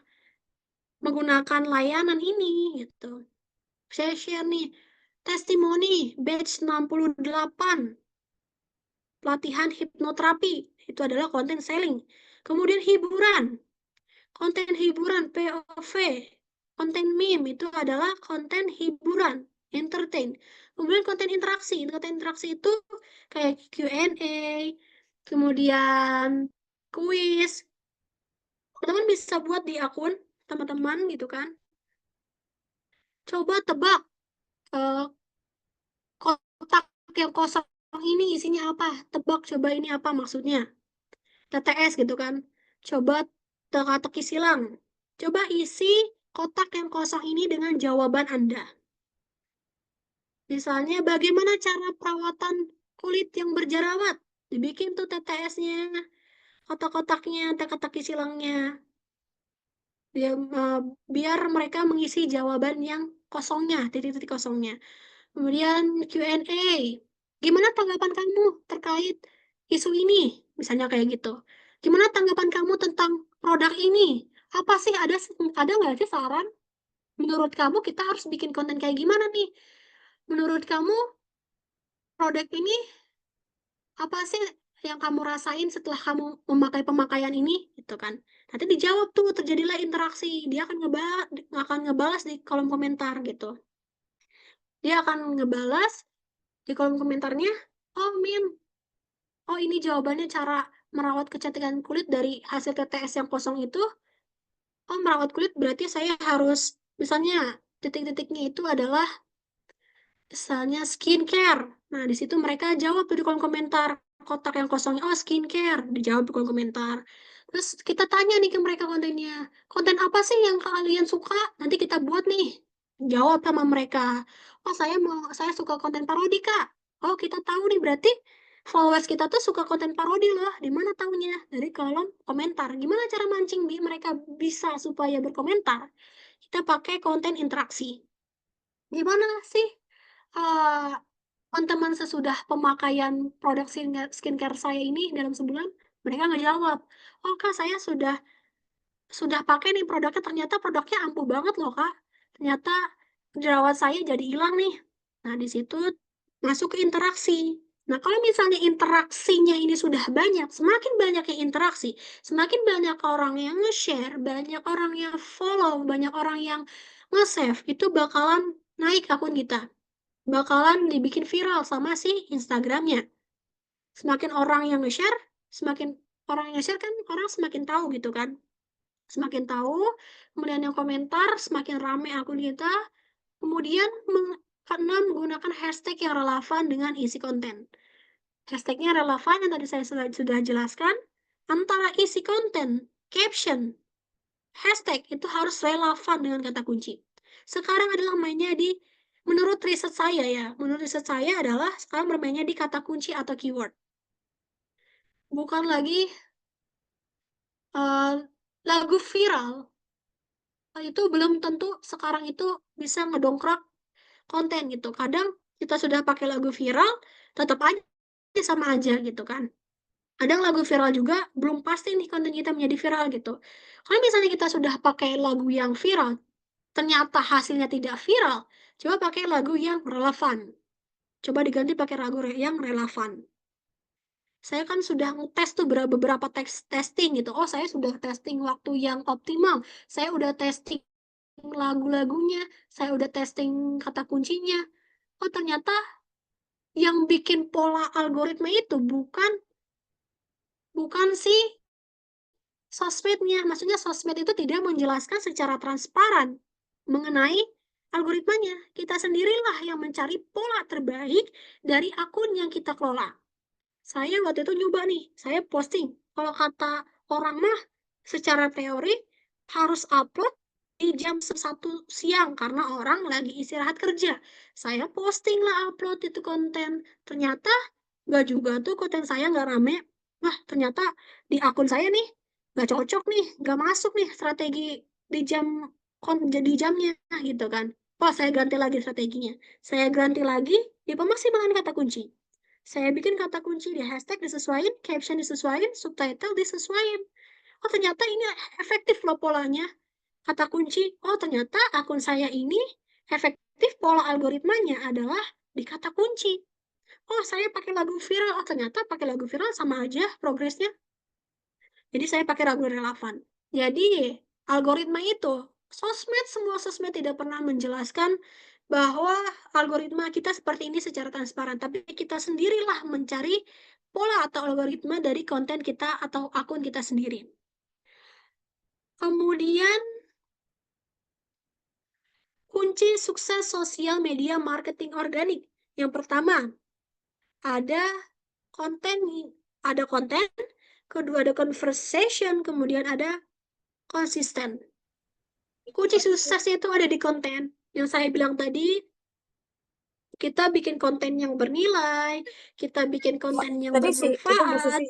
menggunakan layanan ini gitu. Saya share nih testimoni batch 68 pelatihan hipnoterapi. Itu adalah konten selling. Kemudian hiburan. Konten hiburan POV. Konten meme itu adalah konten hiburan, entertain. Kemudian konten interaksi. Konten interaksi itu kayak Q&A, kemudian kuis. Teman-teman bisa buat di akun teman-teman gitu kan. Coba tebak eh, kotak yang kosong ini isinya apa? Tebak coba ini apa maksudnya? TTS gitu kan. Coba teka-teki silang. Coba isi kotak yang kosong ini dengan jawaban Anda. Misalnya, bagaimana cara perawatan kulit yang berjerawat? Dibikin tuh TTS-nya, kotak-kotaknya, teka-teki silangnya. Biar, biar mereka mengisi jawaban yang kosongnya, titik-titik kosongnya. Kemudian Q&A. Gimana tanggapan kamu terkait isu ini? Misalnya kayak gitu. Gimana tanggapan kamu tentang produk ini? Apa sih ada nggak sih saran? Menurut kamu kita harus bikin konten kayak gimana nih? Menurut kamu produk ini apa sih yang kamu rasain setelah kamu memakai pemakaian ini? Gitu kan. Nanti dijawab tuh, terjadilah interaksi. Dia akan ngebalas di kolom komentar gitu. Dia akan ngebalas di kolom komentarnya, oh Min, oh ini jawabannya cara merawat kecantikan kulit dari hasil TTS yang kosong itu. Oh merawat kulit berarti saya harus, misalnya titik-titiknya itu adalah misalnya skincare. Nah di situ mereka jawab tuh di kolom komentar. Kotak yang kosongnya, oh skincare, dijawab di kolom komentar. Terus kita tanya nih ke mereka kontennya. Konten apa sih yang kalian suka? Nanti kita buat nih. Jawab sama mereka. Oh saya suka konten parodi Kak. Oh kita tahu nih berarti followers kita tuh suka konten parodi loh. Di mana tahunya? Dari kolom komentar. Gimana cara mancing mereka bisa supaya berkomentar? Kita pakai konten interaksi. Gimana sih eh, teman-teman sesudah pemakaian produk skincare saya ini dalam sebulan? Mereka nggak jawab. Oh Kak, saya sudah pakai nih produknya, ternyata produknya ampuh banget loh Kak. Ternyata jerawat saya jadi hilang nih. Nah, di situ masuk ke interaksi. Nah, kalau misalnya interaksinya ini sudah banyak, semakin banyak yang interaksi, semakin banyak orang yang nge-share, banyak orang yang follow, banyak orang yang nge-save, itu bakalan naik akun kita. Bakalan dibikin viral sama si Instagramnya. Semakin orang yang nge-share, semakin orang yang nge-share kan orang semakin tahu gitu kan. Semakin tahu, kemudian yang komentar, semakin rame akun kita, kemudian karena menggunakan hashtag yang relevan dengan isi konten. Hashtagnya relevan yang tadi saya sudah jelaskan, antara isi konten, caption, hashtag itu harus relevan dengan kata kunci. Sekarang adalah mainnya di, menurut riset saya ya, menurut riset saya adalah sekarang bermainnya di kata kunci atau keyword. Bukan lagi eh, lagu viral, itu belum tentu sekarang itu bisa ngedongkrak konten gitu. Kadang kita sudah pakai lagu viral, tetap aja sama aja gitu kan. Kadang lagu viral juga belum pasti nih konten kita menjadi viral gitu. Kalau misalnya kita sudah pakai lagu yang viral, ternyata hasilnya tidak viral, coba pakai lagu yang relevan. Coba diganti pakai lagu yang relevan. Saya kan sudah ngetes tuh beberapa testing gitu. Oh, saya sudah testing waktu yang optimal. Saya udah testing lagu-lagunya. Saya udah testing kata kuncinya. Oh, ternyata yang bikin pola algoritma itu bukan si sosmednya. Maksudnya sosmed itu tidak menjelaskan secara transparan mengenai algoritmanya. Kita sendirilah yang mencari pola terbaik dari akun yang kita kelola. Saya waktu itu nyoba nih, saya posting. Kalau kata orang mah secara teori harus upload di jam 1 siang karena orang lagi istirahat kerja. Saya posting lah upload itu konten. Ternyata nggak juga tuh konten saya nggak rame. Wah, ternyata di akun saya nih nggak cocok nih, nggak masuk nih strategi di jam jadi jamnya gitu kan. Wah, saya ganti lagi strateginya. Saya ganti lagi di pemaksimalan kata kunci. Saya bikin kata kunci di hashtag disesuaikan, caption disesuaikan, subtitle disesuaikan. Oh, ternyata ini efektif loh polanya. Kata kunci, oh ternyata akun saya ini efektif pola algoritmanya adalah di kata kunci. Oh, saya pakai lagu viral. Oh, ternyata pakai lagu viral sama aja progresnya. Jadi saya pakai lagu relevan. Jadi algoritma itu, semua sosmed tidak pernah menjelaskan bahwa algoritma kita seperti ini secara transparan, tapi kita sendirilah mencari pola atau algoritma dari konten kita atau akun kita sendiri. Kemudian kunci sukses sosial media marketing organik. Yang pertama, ada konten, ada konten, kedua ada conversation, kemudian ada konsisten. Kunci suksesnya itu ada di konten. Yang saya bilang tadi, kita bikin konten yang bernilai, kita bikin konten yang Tadi sih itu Bu bermanfaat, Susi.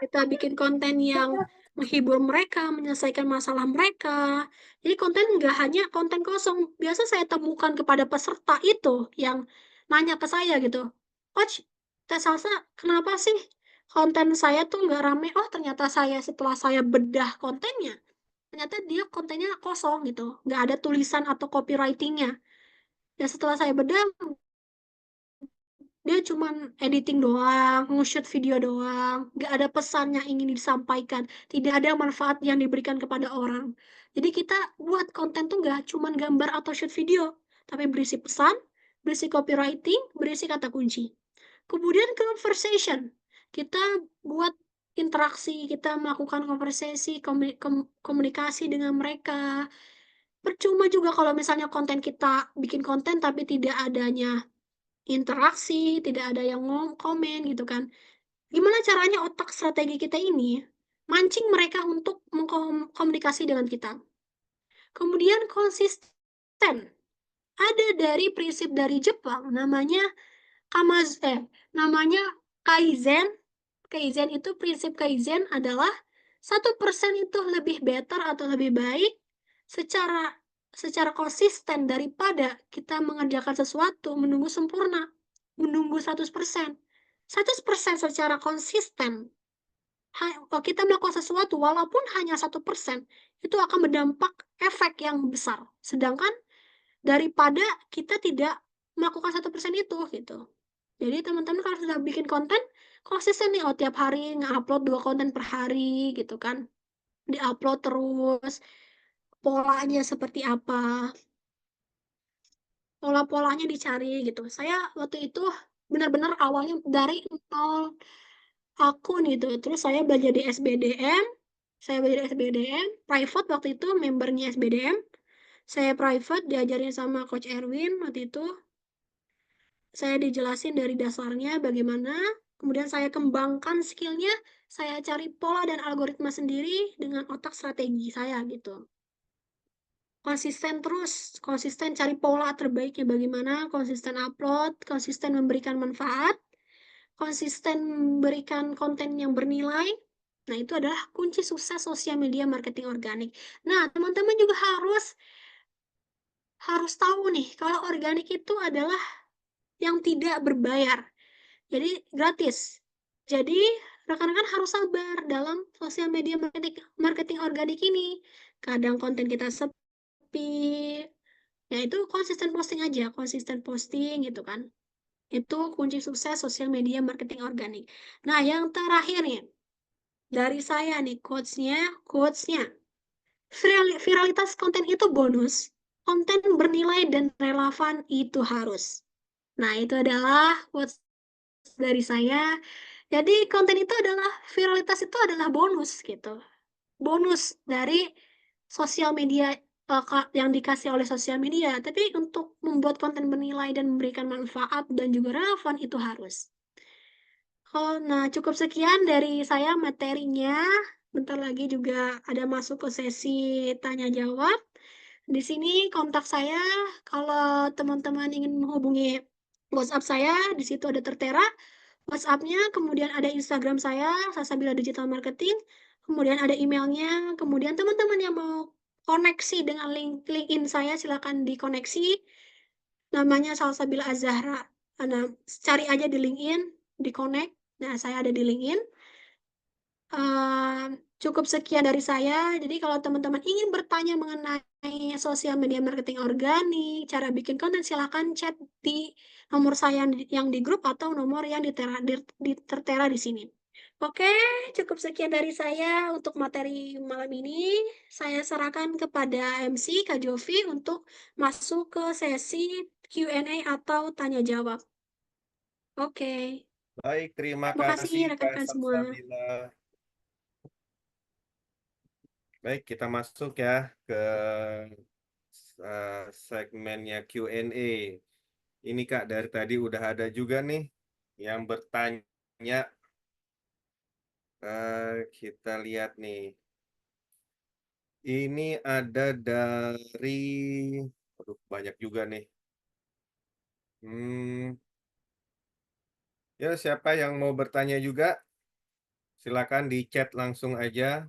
kita bikin konten yang menghibur mereka, menyelesaikan masalah mereka. Jadi konten nggak hanya konten kosong. Biasa saya temukan kepada peserta itu yang nanya ke saya gitu, Coach, Teh Salsa, kenapa sih konten saya tuh nggak rame? Oh, ternyata setelah saya bedah kontennya, ternyata dia kontennya kosong gitu, nggak ada tulisan atau copywritingnya. Dan setelah saya bedah, dia cuman editing doang, nge-shoot video doang, nggak ada pesan yang ingin disampaikan, tidak ada manfaat yang diberikan kepada orang. Jadi kita buat konten tuh nggak cuman gambar atau shoot video, tapi berisi pesan, berisi copywriting, berisi kata kunci. Kemudian conversation, kita buat interaksi, kita melakukan konversasi, komunikasi dengan mereka. Percuma juga kalau misalnya konten kita bikin konten tapi tidak adanya interaksi, tidak ada yang komen gitu kan. Gimana caranya otak strategi kita ini mancing mereka untuk mengkomunikasi dengan kita. Kemudian konsisten. Ada dari prinsip dari Jepang namanya namanya Kaizen. Kaizen itu prinsip Kaizen adalah 1% itu lebih better atau lebih baik secara secara konsisten daripada kita mengerjakan sesuatu menunggu sempurna, menunggu 100%. 100% secara konsisten. Kalau kita melakukan sesuatu walaupun hanya 1%, itu akan berdampak efek yang besar. Sedangkan daripada kita tidak melakukan 1% itu gitu. Jadi teman-teman kalau sudah bikin konten, konsisten nih, oh tiap hari nge-upload 2 konten per hari gitu kan. Di-upload terus, polanya seperti apa, pola-polanya dicari gitu. Saya waktu itu benar-benar awalnya dari nol akun gitu. Terus saya belajar di SBDM, private waktu itu, membernya SBDM. Saya private, diajarin sama Coach Erwin waktu itu. Saya dijelasin dari dasarnya bagaimana, kemudian saya kembangkan skillnya, saya cari pola dan algoritma sendiri dengan otak strategi saya gitu. Konsisten terus, konsisten cari pola terbaiknya bagaimana, konsisten upload, konsisten memberikan manfaat, konsisten memberikan konten yang bernilai. Nah, itu adalah kunci sukses sosial media marketing organik. Nah, teman-teman juga harus tahu nih, kalau organik itu adalah yang tidak berbayar. Jadi gratis. Jadi rekan-rekan harus sabar dalam sosial media marketing organik ini. Kadang konten kita sepi, ya itu konsisten posting aja, konsisten posting gitu kan. Itu kunci sukses sosial media marketing organik. Nah, yang terakhir nih, dari saya nih quotes-nya, viralitas konten itu bonus, konten bernilai dan relevan itu harus. Nah, itu adalah quotes dari saya. Jadi konten itu adalah viralitas itu adalah bonus gitu. Bonus dari sosial media yang dikasih oleh sosial media. Tapi untuk membuat konten bernilai dan memberikan manfaat dan juga relevan itu harus. Oh, nah cukup sekian dari saya materinya. Bentar lagi juga ada masuk ke sesi tanya jawab. Di sini kontak saya kalau teman-teman ingin menghubungi WhatsApp saya, di situ ada tertera WhatsApp-nya, kemudian ada Instagram saya, Salsabila Digital Marketing, kemudian ada emailnya, kemudian teman-teman yang mau koneksi dengan link LinkedIn saya, silakan dikoneksi. Namanya Salsabila Azahra. Nah, cari aja di LinkedIn, di connect. Nah, saya ada di LinkedIn. Cukup sekian dari saya. Jadi kalau teman-teman ingin bertanya mengenai sosial media marketing organik, cara bikin konten, silakan chat di nomor saya yang di grup atau nomor yang tertera di sini. Oke, cukup sekian dari saya untuk materi malam ini. Saya serahkan kepada MC Kak Jovi untuk masuk ke sesi Q&A atau tanya jawab. Oke, Baik, terima terima kasih kasih Kak rekan-rekan semua. Salsabila. Baik, kita masuk ya ke segmennya Q&A. Ini Kak, dari tadi udah ada juga nih yang bertanya. Kita lihat nih. Ini ada dari, aduh banyak juga nih. Ya, siapa yang mau bertanya juga? Silakan di chat langsung aja.